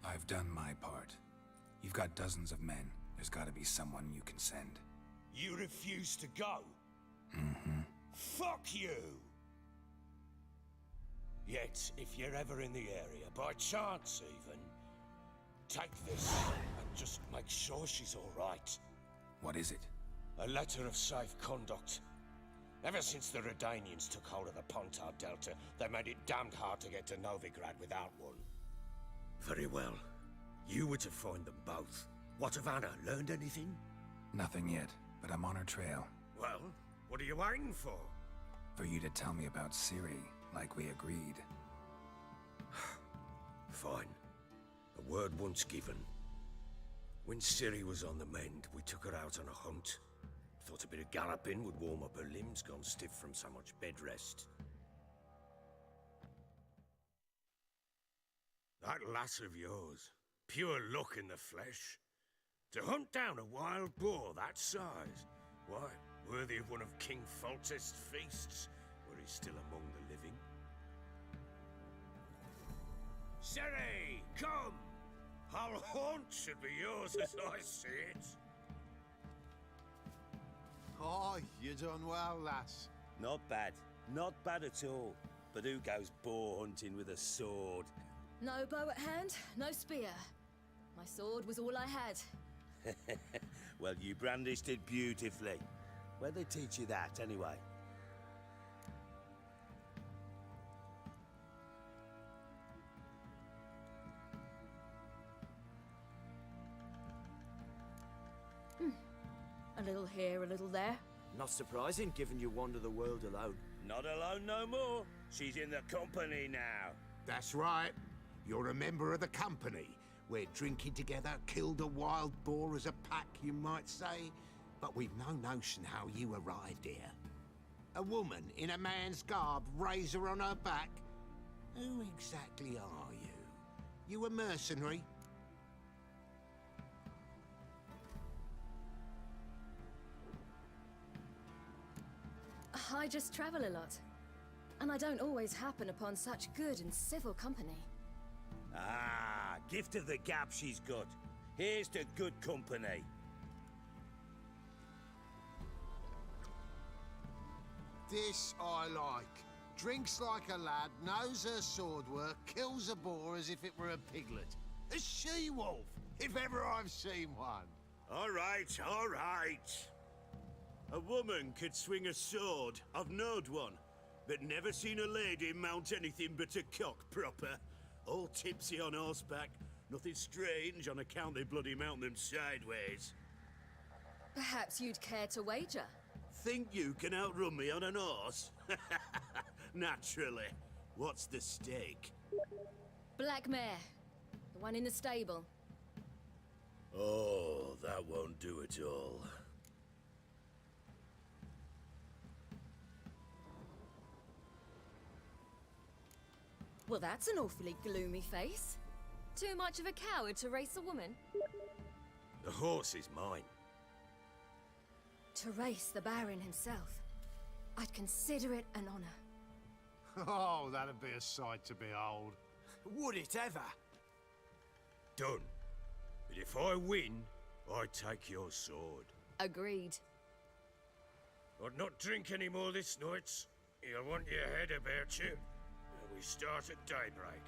I've done my part. You've got dozens of men. There's gotta be someone you can send. You refuse to go? Mm-hmm. Fuck you! Yet, if you're ever in the area, by chance even, take this and just make sure she's all right. What is it? A letter of safe conduct. Ever since the Redanians took hold of the Pontar Delta, they made it damned hard to get to Novigrad without one. Very well. You were to find them both. What of Anna? Learned anything? Nothing yet, but I'm on her trail. Well, what are you waiting for? For you to tell me about Ciri, like we agreed. Fine. A word once given. When Ciri was on the mend, we took her out on a hunt. Thought a bit of galloping would warm up her limbs, gone stiff from so much bed rest. That lass of yours, pure luck in the flesh. To hunt down a wild boar that size, why, worthy of one of King Foltest's feasts, were he still among the living. Sere, come! Our haunt should be yours as I see it. Oh, you done well, lass. Not bad. Not bad at all. But who goes boar hunting with a sword? No bow at hand, no spear. My sword was all I had. Well, you brandished it beautifully. Where'd they teach you that, anyway? A little here, a little there. Not surprising, given you wander the world alone. Not alone no more. She's in the company now. That's right. You're a member of the company. We're drinking together, killed a wild boar as a pack, you might say. But we've no notion how you arrived here. A woman in a man's garb, razor on her back. Who exactly are you? You a mercenary? I just travel a lot. And I don't always happen upon such good and civil company. Ah, gift of the gab she's got. Here's to good company. This I like. Drinks like a lad, knows her sword work, kills a boar as if it were a piglet. A she-wolf, if ever I've seen one. All right, all right. A woman could swing a sword. I've knowed one. But never seen a lady mount anything but a cock proper. All tipsy on horseback. Nothing strange on account they bloody mount them sideways. Perhaps you'd care to wager? Think you can outrun me on an horse? Naturally. What's the stake? Black mare. The one in the stable. Oh, that won't do it all. Well, that's an awfully gloomy face. Too much of a coward to race a woman? The horse is mine. To race the Baron himself. I'd consider it an honor. Oh, that'd be a sight to behold. Would it ever? Done. But if I win, I take your sword. Agreed. I'd not drink any more this night. You'll want your head about you. We start at daybreak.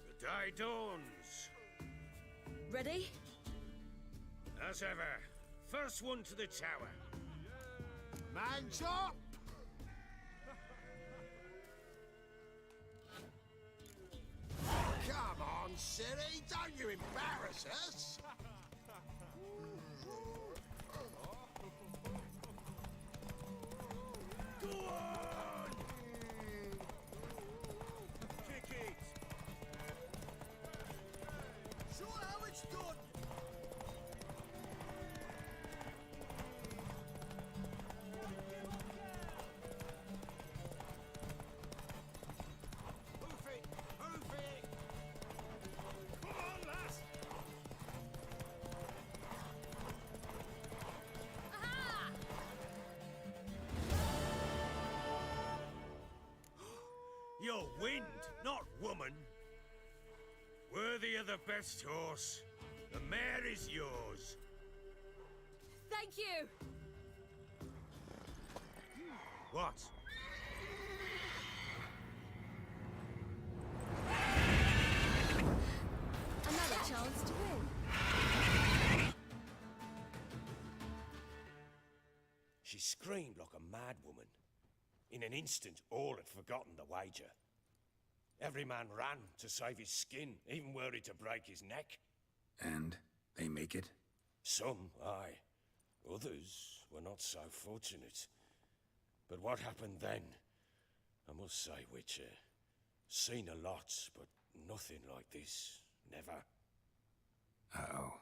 The day dawns. Ready? As ever, first one to the tower. Man chop! Come on, Siri, don't you embarrass us! Go on! Kick it! Show how it's done! You're wind, not woman. Worthy of the best horse. The mare is yours. Thank you! What? Another chance to win. She screamed like a mad woman. In an instant, all had forgotten the wager. Every man ran to save his skin, even were he to break his neck. And they make it? Some, aye. Others were not so fortunate. But what happened then? I must say, Witcher, seen a lot, but nothing like this. Never. Uh-oh.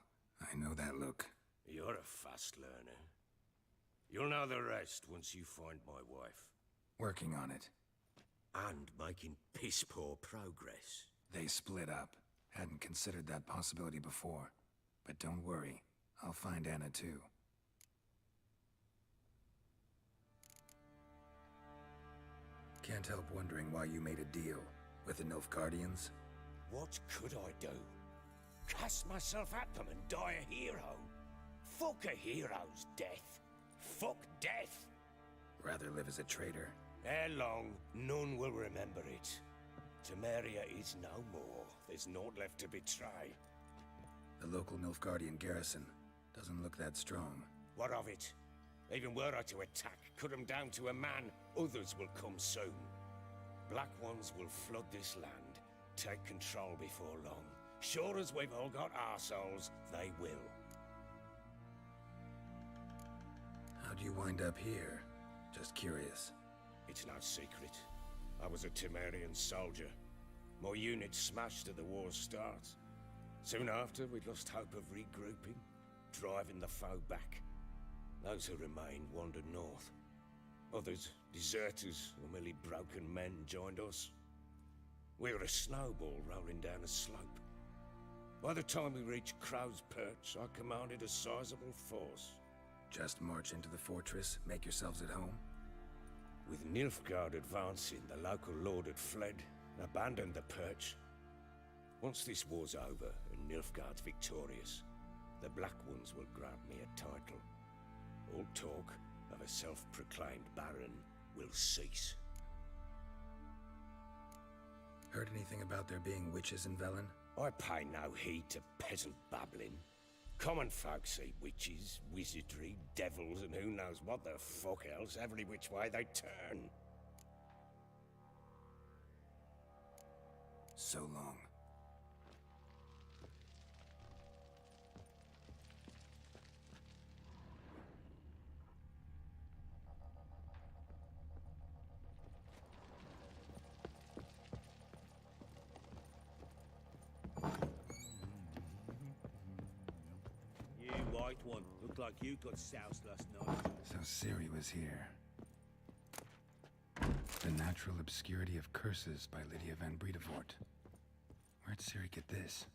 I know that look. You're a fast learner. You'll know the rest once you find my wife. Working on it. And making piss-poor progress. They split up. Hadn't considered that possibility before. But don't worry. I'll find Anna too. Can't help wondering why you made a deal with the Nilfgaardians. What could I do? Cast myself at them and die a hero? Fuck a hero's death. Fuck death. Rather live as a traitor. Ere long, none will remember it. Temeria is no more. There's naught left to betray. The local Nilfgaardian garrison doesn't look that strong. What of it? Even were I to attack, cut them down to a man, others will come soon. Black Ones will flood this land, take control before long. Sure as we've all got arseholes, they will. How'd you wind up here? Just curious. It's no secret. I was a Temerian soldier. My unit smashed at the war's start. Soon after, we'd lost hope of regrouping, driving the foe back. Those who remained wandered north. Others, deserters or merely broken men, joined us. We were a snowball rolling down a slope. By the time we reached Crow's Perch, I commanded a sizable force. Just march into the fortress, make yourselves at home? With Nilfgaard advancing, the local lord had fled, abandoned the Perch. Once this war's over and Nilfgaard's victorious, the Black Ones will grant me a title. All talk of a self-proclaimed baron will cease. Heard anything about there being witches in Velen? I pay no heed to peasant babbling. Common folk see witches, wizardry, devils, and who knows what the fuck else every which way they turn. So long. White one. Looked like you got soused last night. So Ciri was here. The Natural Obscurity of Curses by Lydia van Bredevoort. Where'd Ciri get this?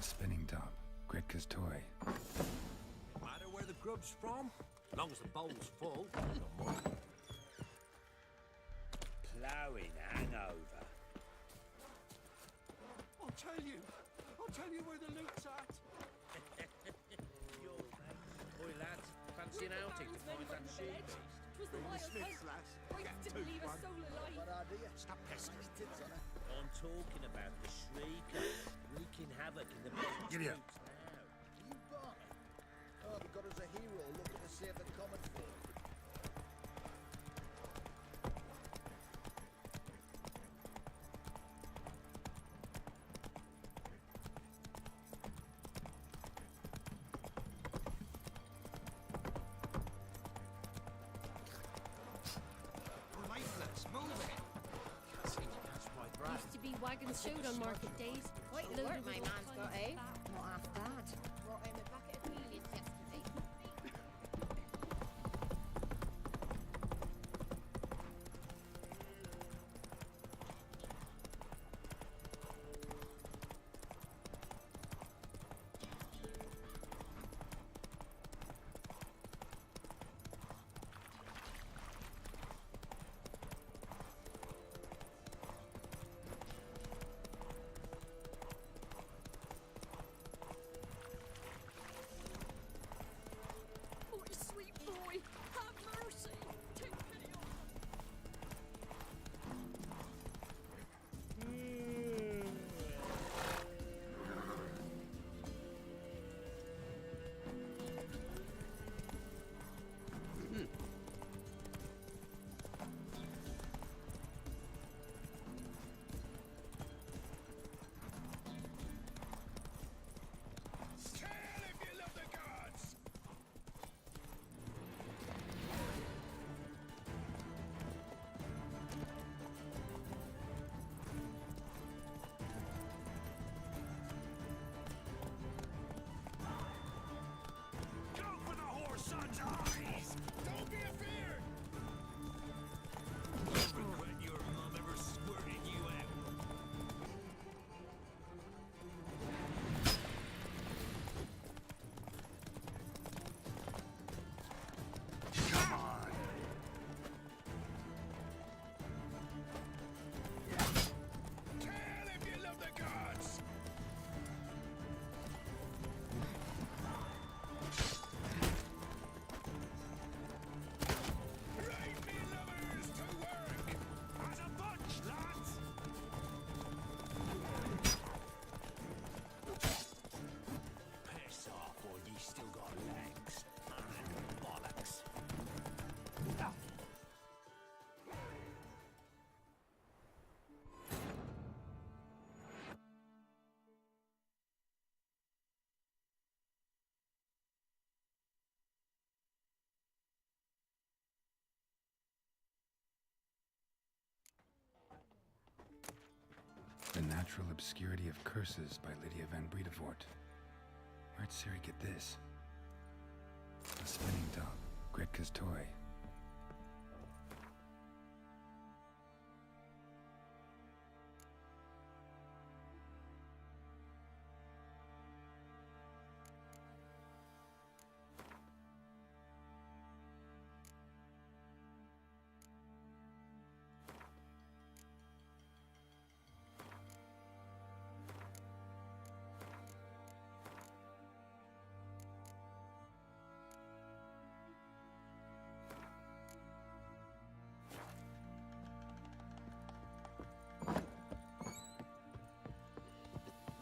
A spinning top. Gritka's toy. Matter where the grub's from, long as the bowl's full, no more. Ploughing hangover. I'll tell you where the loot's at. Your mate. Oi, lads, fancy an outing to find that sheep beast? Was the wild Smiths, hunt. lads. Right didn't leave a soul alive. Stop pestering. I'm talking about the shrieker wreaking havoc in the big Giddy up. troops now. You Barney? Oh, they got us a hero looking to save the common folk. Used to be wagons showed on market days. Quite a load my man's got, eh? Not half bad. Brought home a bucket of millions yesterday. Oh, sweet boy, have mercy. Take pity on Go for the horse son's eyes! Don't be afeard! You'll regret your mom ever squirted you out. Come on! Tell if you love the gods! Right, me lovers, to work! As a bunch, lads! Piss off, or ye still got legs. And bollocks. The Natural Obscurity of Curses by Lydia van Bredevoort. Where'd Siri get this? A spinning top. Gritka's toy.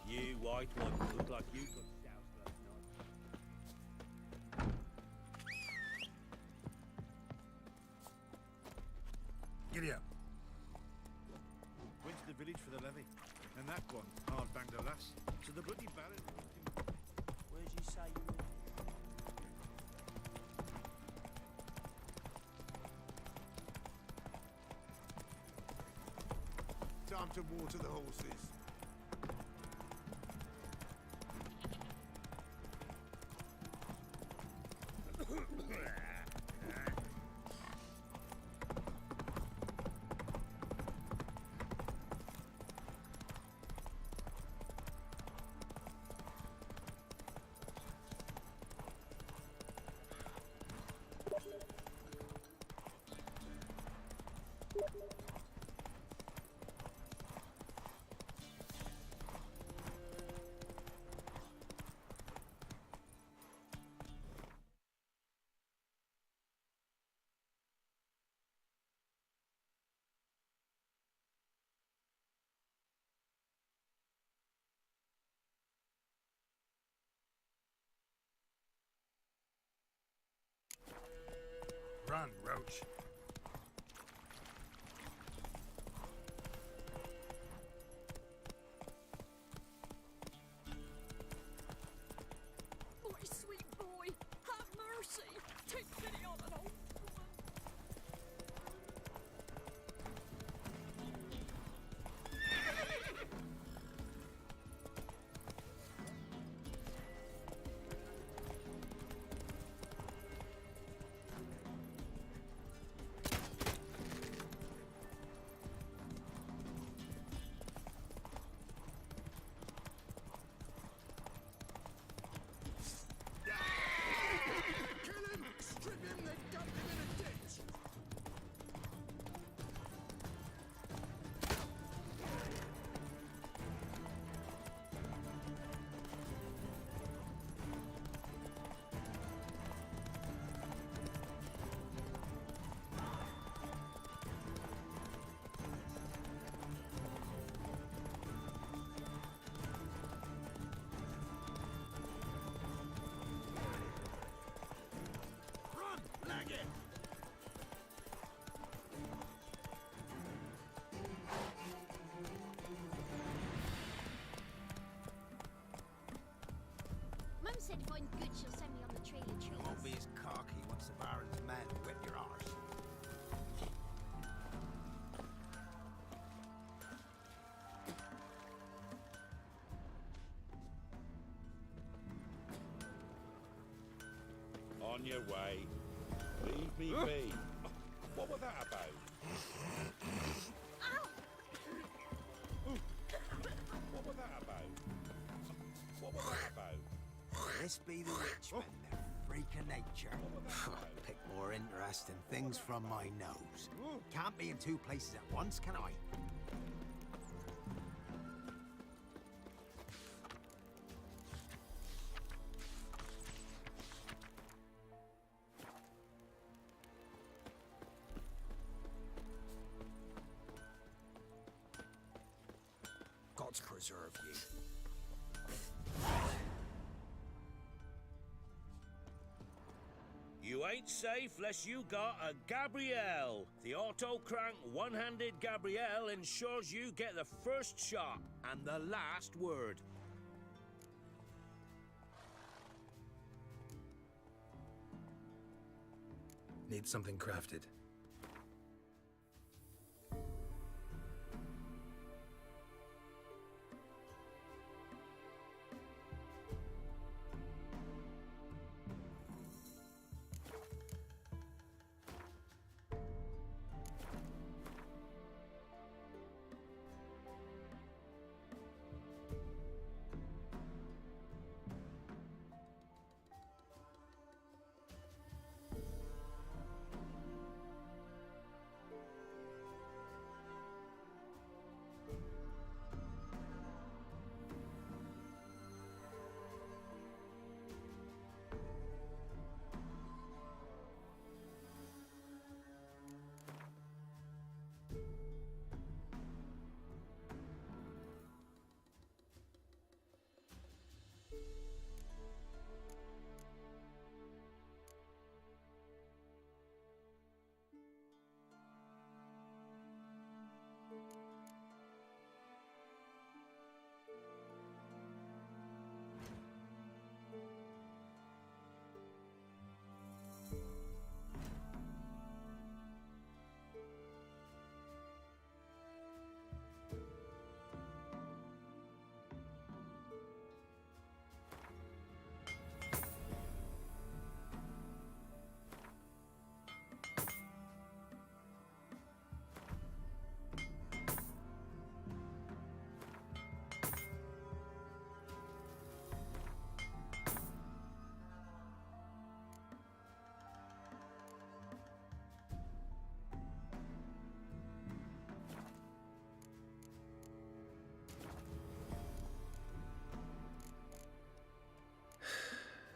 You white one look like you got doused last night. Giddy up. Went to the village for the levy, and that one hard banged a lass. So the bloody baron. Where'd you say you were? Time to water the horses. Run, Roach. My sweet boy, have mercy. Take pity on an old woman. Mum said if I'm good, she'll send me on the trail of trees. You won't be as cocky once the Baron's men whip your arse. On your way. Leave me be. What was that about? What was that about? What was that about? This be the witchmen, they're freak of nature. Pick more interesting things from my nose. Can't be in two places at once, can I? God's preserve you. You ain't safe less you got a Gabrielle. The auto-crank one-handed Gabrielle ensures you get the first shot and the last word. Need something crafted.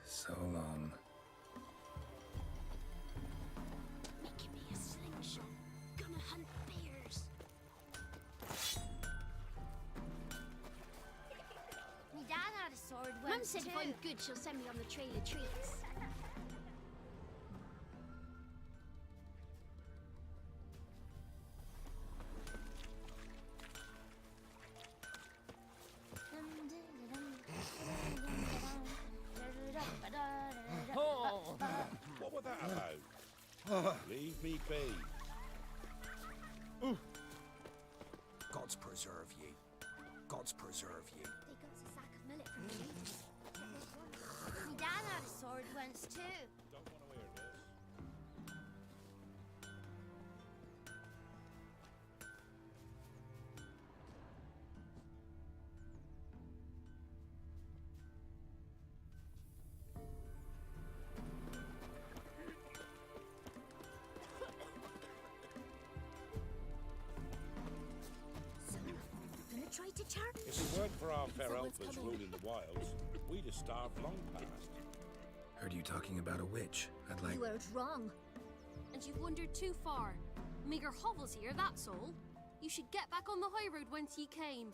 So long. Making me a slingshot. Gonna hunt bears. My dad had a sword once. Mum said if I'm good, she'll send me on the trail of treats. Leave me be. Gods preserve ye. Gods preserve ye. They got us a sack of millet from the natives. My dad had a sword once too. Don't want to hear this. So, gonna try to charm. If it weren't for our fair elfers ruling the wilds, we'd have starved long past. Heard you talking about a witch. I'd like... You heard wrong. And you've wandered too far. Meager hovels here, that's all. You should get back on the high road whence ye came.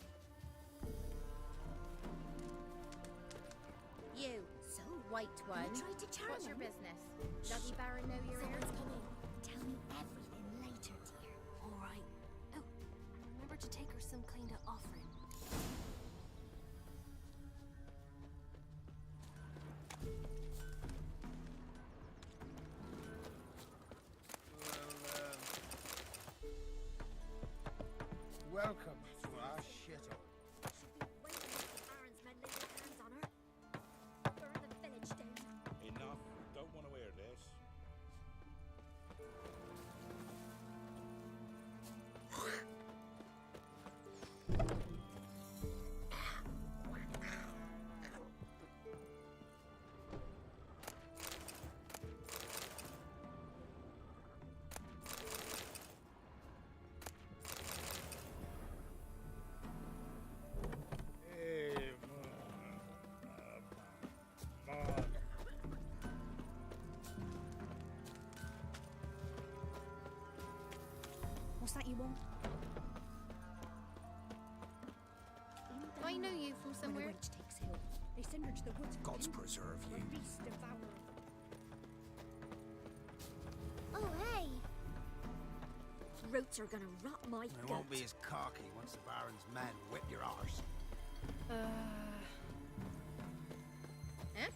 You, so white one. Try to charm What's your him. business? Doggy Baron know you're here? Someone's coming. Tell me everything later, dear. All right. Oh, remember to take her some kind of offering. Welcome to our shithole. Wait until the Baron's men lay their hands on her. Burn the village down. Enough. Don't want to hear this. What's that you want? I know you from When a somewhere. wench takes ill, they send her to the woods. Gods preserve A ye. beast devourer. Oh, hey. Roots are gonna rot my It gut. won't be as cocky once the Baron's men whip your arse. Eh?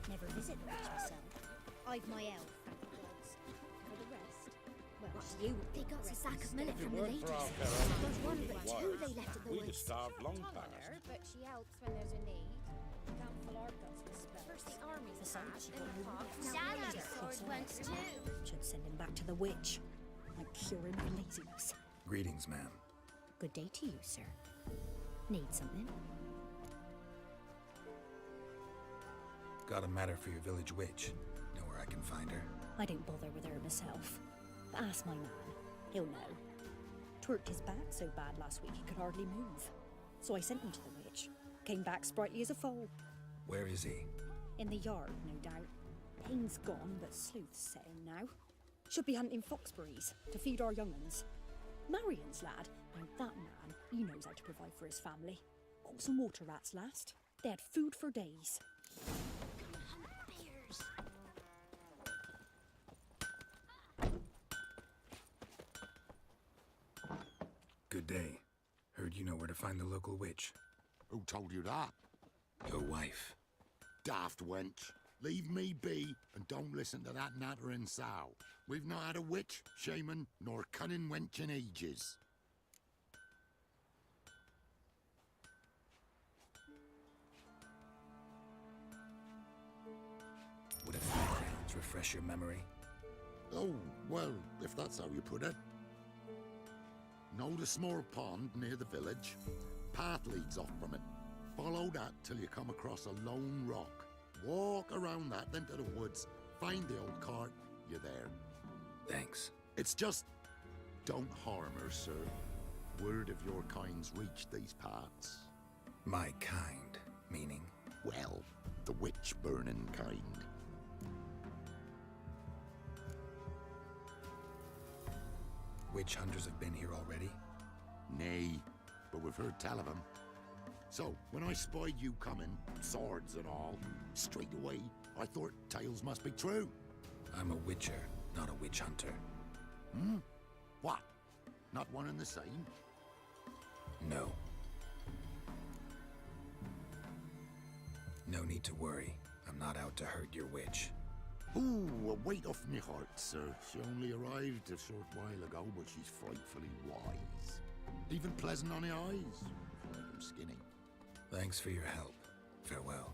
Never visit the witch myself. I've my elf, thank the gods. For the rest, well, What? you They got us a sack of millet If it from the weren't ladies. for our fair Not elfers one, ruling but the two wilds, they left at the we'd have woods. starved long tongue on past. her, but she helps when there's a need. She can't fill our guts with spells. First the army's Besides, bad, she then got the no pox. roots. Dad had a Yes, sword yes, once yes. too. Should send him back to the witch. Like curing her laziness. Greetings, ma'am. Good day to you, sir. Need something? Got a matter for your village witch. Know where I can find her? I don't bother with her myself. But ask my man. He'll know. Twerked his back so bad last week he could hardly move. So I sent him to the witch. Came back sprightly as a foal. Where is he? In the yard, no doubt. Pain's gone, but sleuth's set in now. Should be hunting foxberries to feed our young'uns. Marion's lad, now that man, he knows how to provide for his family. Caught some water rats last. They had food for days. Bears. Good day. Heard you know where to find the local witch. Who told you that? Your wife. Daft wench. Leave me be and don't listen to that nattering sow. We've not had a witch, shaman, nor cunning wench in ages. Would a fairgrounds refresh your memory? Oh, well, if that's how you put it. Know the small pond near the village? path leads off from it. Follow that till you come across a lone rock. Walk around that, then to the woods. Find the old cart. You're there. Thanks. It's just... don't harm her, sir. Word of your kind's reached these parts. My kind, meaning? Well, the witch-burning kind. Witch hunters have been here already? Nay, but we've heard tell of them. So, when I spied you coming, swords and all, straight away, I thought tales must be true. I'm a witcher, not a witch hunter. Hmm? What? Not one and the same? No. No need to worry. I'm not out to hurt your witch. Ooh, a weight off me heart, sir. She only arrived a short while ago, but she's frightfully wise. Even pleasant on the eyes, if you like 'em skinny. Thanks for your help. Farewell.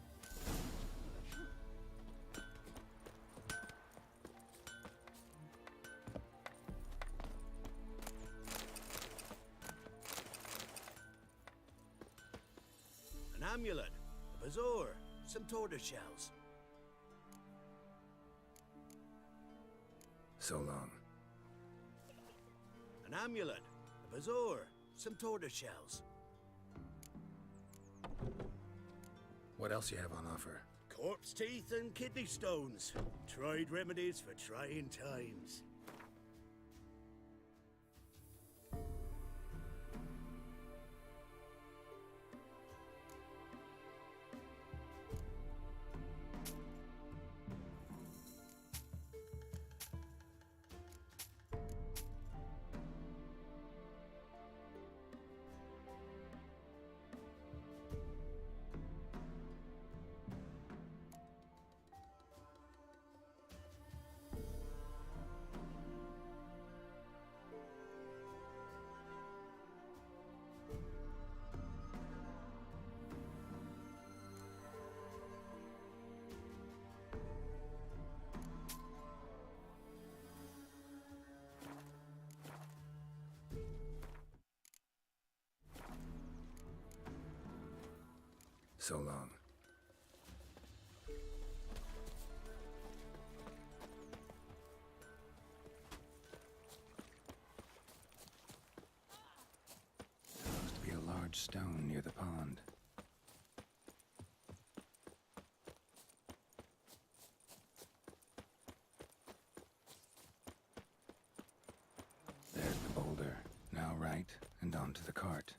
An amulet, a bazaar, some tortoise shells. So long. An amulet, a bazaar, some tortoise shells. What else you have on offer? Corpse teeth and kidney stones. Tried remedies for trying times. So long. There looks to be a large stone near the pond. There's the boulder. Now right, and onto the cart.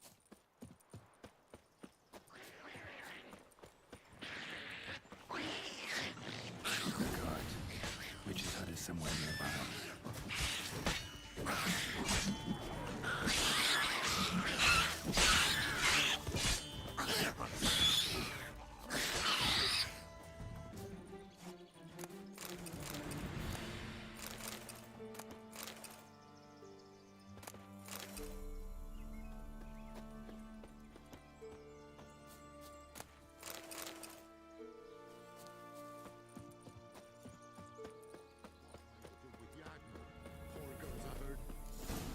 Somewhere nearby.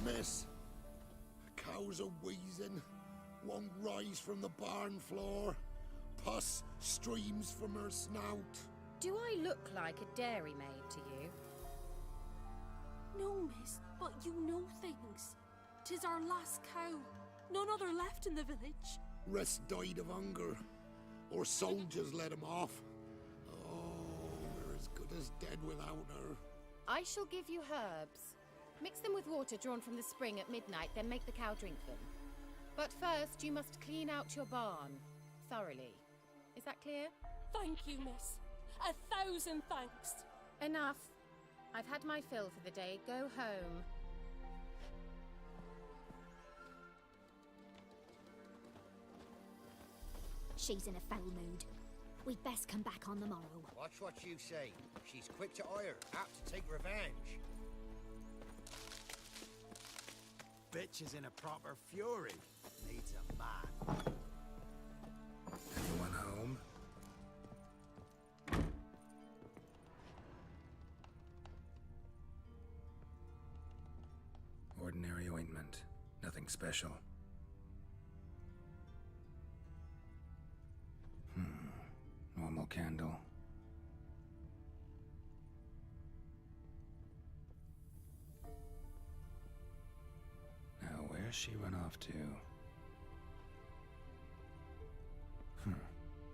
Miss, cows are wheezing, won't rise from the barn floor, pus streams from her snout. Do I look like a dairymaid to you? No, miss, but you know things. 'Tis our last cow. None other left in the village. Rest died of hunger, or soldiers let him off. Oh, we're as good as dead without her. I shall give you herbs. Mix them with water drawn from the spring at midnight, then make the cow drink them. But first, you must clean out your barn thoroughly. Is that clear? Thank you, miss. 1,000 thanks. Enough. I've had my fill for the day. Go home. She's in a foul mood. We'd best come back on the morrow. Watch what you say. She's quick to ire, apt to take revenge. Bitch is in a proper fury. Needs a man. Anyone home? Ordinary ointment. Nothing special. candle. Now, where's she run off to?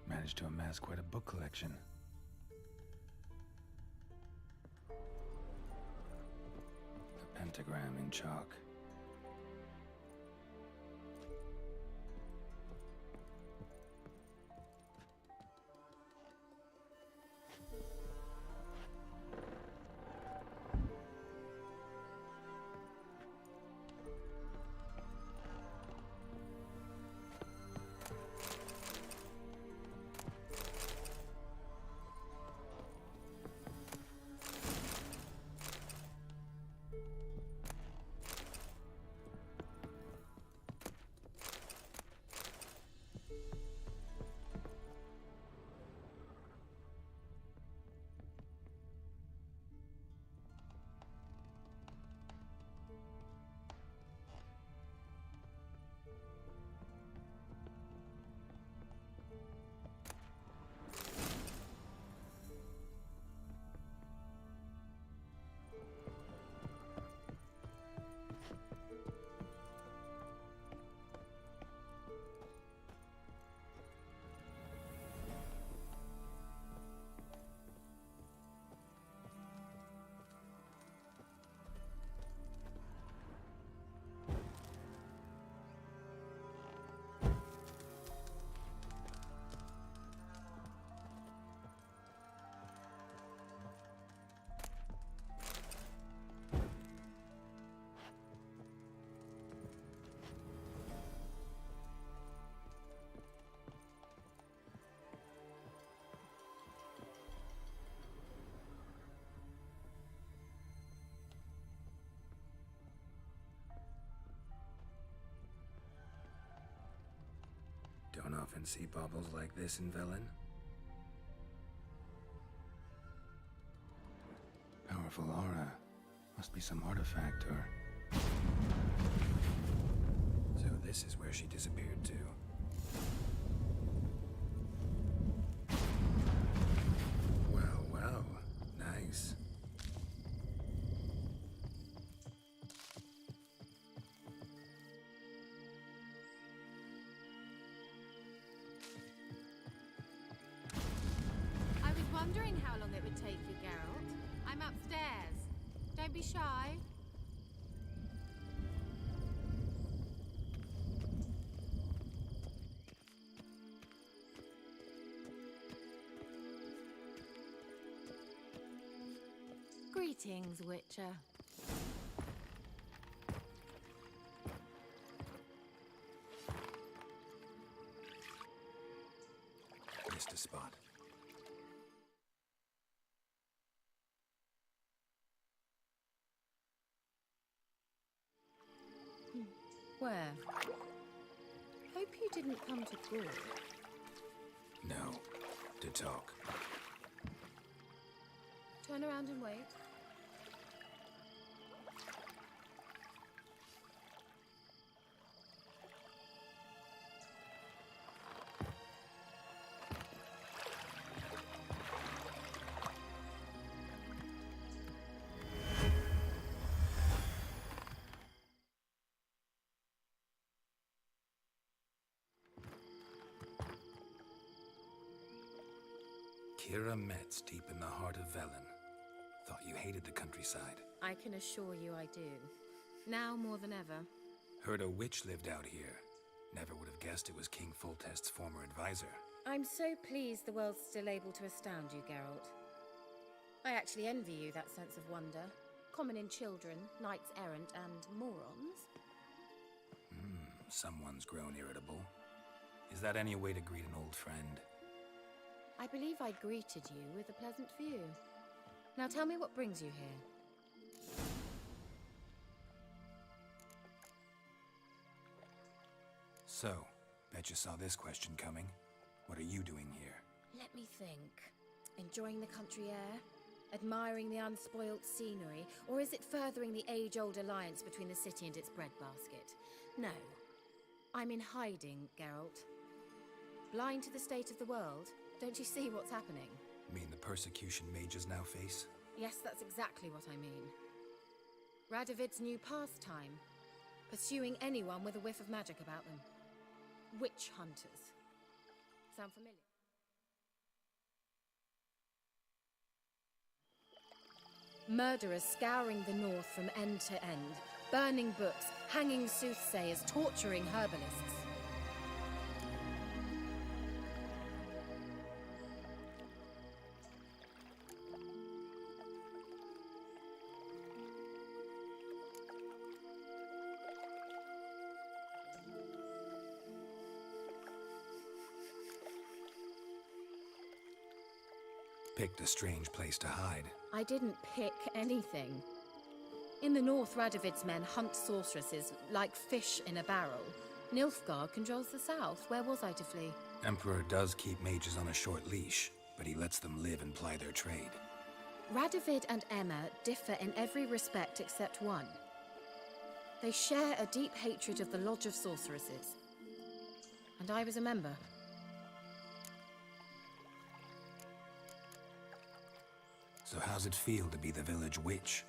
Managed to amass quite a book collection. A pentagram in chalk. Don't often see baubles like this in Velen. Powerful aura. Must be some artifact or... So this is where she disappeared to. Well, well. Nice. Wondering how long it would take you, Geralt. I'm upstairs. Don't be shy. Greetings, Witcher. Missed a spot. Where? Hope you didn't come to Gaul. No. To talk. Turn around and wait. Kira Metz, deep in the heart of Velen. Thought you hated the countryside. I can assure you I do. Now more than ever. Heard a witch lived out here. Never would have guessed it was King Foltest's former advisor. I'm so pleased the world's still able to astound you, Geralt. I actually envy you that sense of wonder. Common in children, knights-errant, and morons. Someone's grown irritable. Is that any way to greet an old friend? I believe I greeted you with a pleasant view. Now tell me what brings you here. So, bet you saw this question coming. What are you doing here? Let me think. Enjoying the country air? Admiring the unspoilt scenery? Or is it furthering the age-old alliance between the city and its breadbasket? No. I'm in hiding, Geralt. Blind to the state of the world? Don't you see what's happening? Mean the persecution mages now face? Yes, that's exactly what I mean. Radovid's new pastime. Pursuing anyone with a whiff of magic about them. Witch hunters. Sound familiar? Murderers scouring the north from end to end. Burning books, hanging soothsayers, torturing herbalists. Picked a strange place to hide. I didn't pick anything. In the north, Radovid's men hunt sorceresses like fish in a barrel. Nilfgaard controls the south. Where was I to flee? Emperor does keep mages on a short leash, but he lets them live and ply their trade. Radovid and Emma differ in every respect except one. They share a deep hatred of the Lodge of Sorceresses. And I was a member. So how's it feel to be the village witch?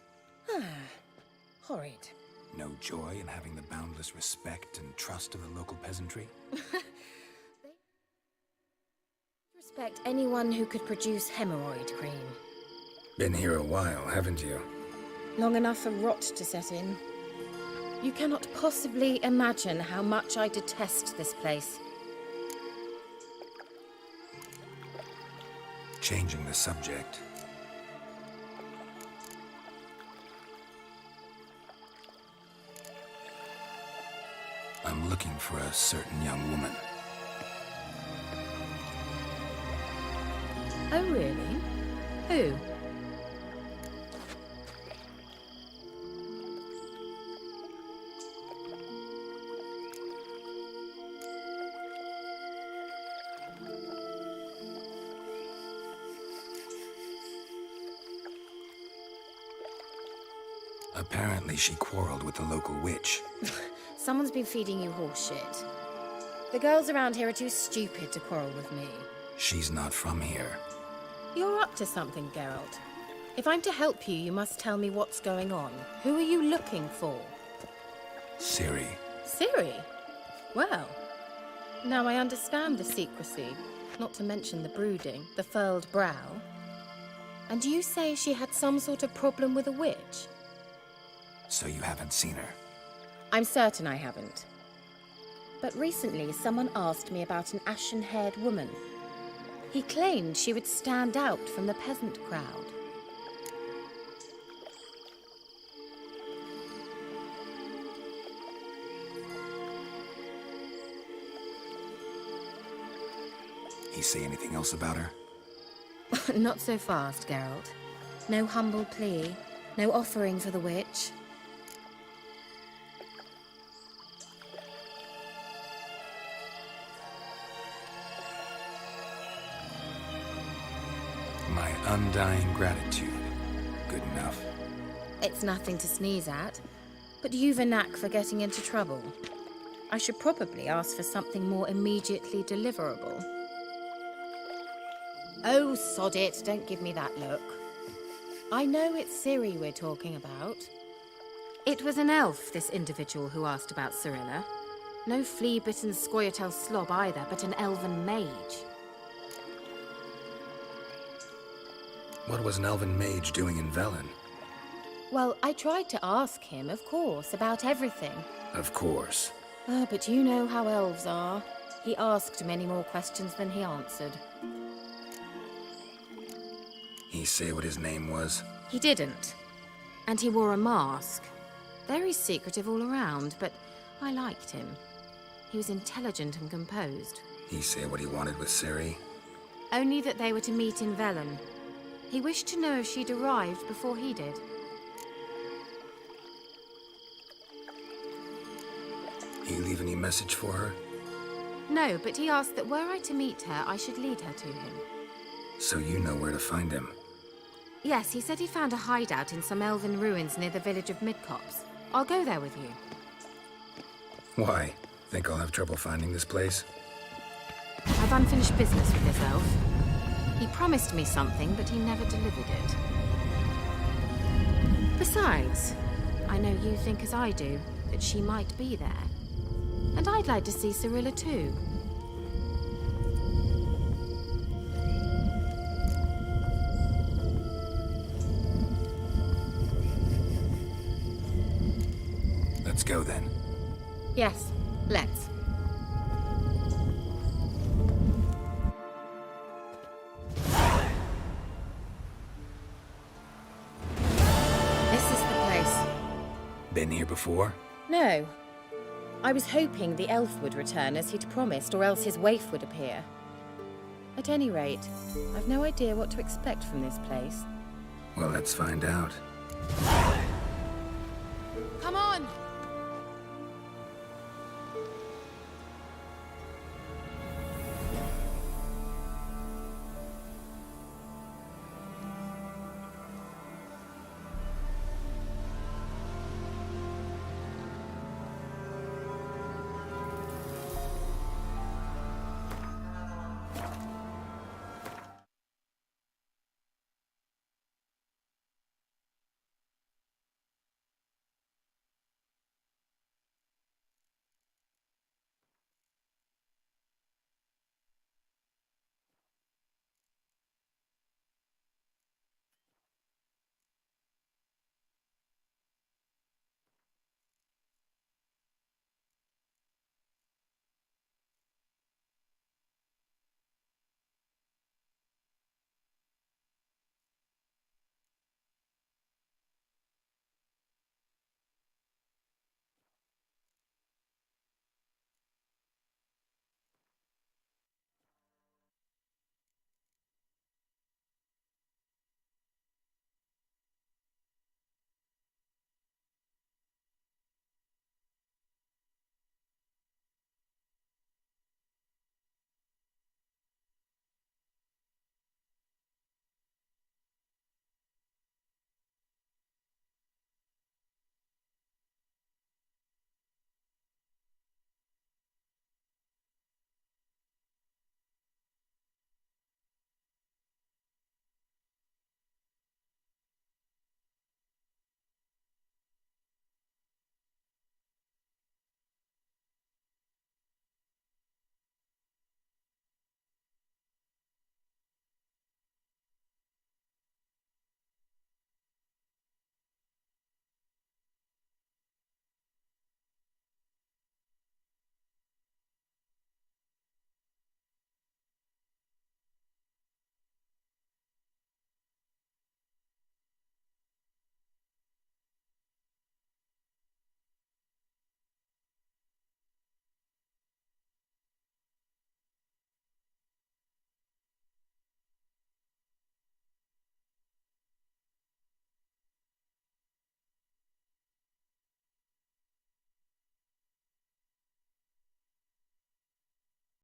Horrid. No joy in having the boundless respect and trust of the local peasantry? They respect anyone who could produce hemorrhoid cream. Been here a while, haven't you? Long enough for rot to set in. You cannot possibly imagine how much I detest this place. Changing the subject. I'm looking for a certain young woman. Oh, really? Who? Apparently she quarreled with the local witch. Someone's been feeding you horse shit. The girls around here are too stupid to quarrel with me. She's not from here. You're up to something, Geralt. If I'm to help you, you must tell me what's going on. Who are you looking for? Ciri. Ciri? Well, now I understand the secrecy, not to mention the brooding, the furled brow. And you say she had some sort of problem with a witch? So you haven't seen her? I'm certain I haven't. But recently, someone asked me about an ashen-haired woman. He claimed she would stand out from the peasant crowd. He say anything else about her? Not so fast, Geralt. No humble plea, no offering for the witch. My undying gratitude. Good enough. It's nothing to sneeze at, but you've a knack for getting into trouble. I should probably ask for something more immediately deliverable. Oh, sod it, don't give me that look. I know it's Ciri we're talking about. It was an elf, this individual who asked about Cirilla. No flea-bitten Scoia'tael slob either, but an elven mage. What was an elven mage doing in Velen? Well, I tried to ask him, of course, about everything. Of course. But you know how elves are. He asked many more questions than he answered. He say what his name was? He didn't. And he wore a mask. Very secretive all around, but I liked him. He was intelligent and composed. He say what he wanted with Ciri? Only that they were to meet in Velen. He wished to know if she'd arrived before he did. He leave any message for her? No, but he asked that were I to meet her, I should lead her to him. So you know where to find him? Yes, he said he found a hideout in some elven ruins near the village of Midcopse. I'll go there with you. Why? Think I'll have trouble finding this place? I've unfinished business with this elf. He promised me something, but he never delivered it. Besides, I know you think as I do, that she might be there. And I'd like to see Cyrilla too. Let's go then. Yes, let's. This is the place. Been here before? No. I was hoping the elf would return as he'd promised, or else his waif would appear. At any rate, I've no idea what to expect from this place. Well, let's find out. Come on!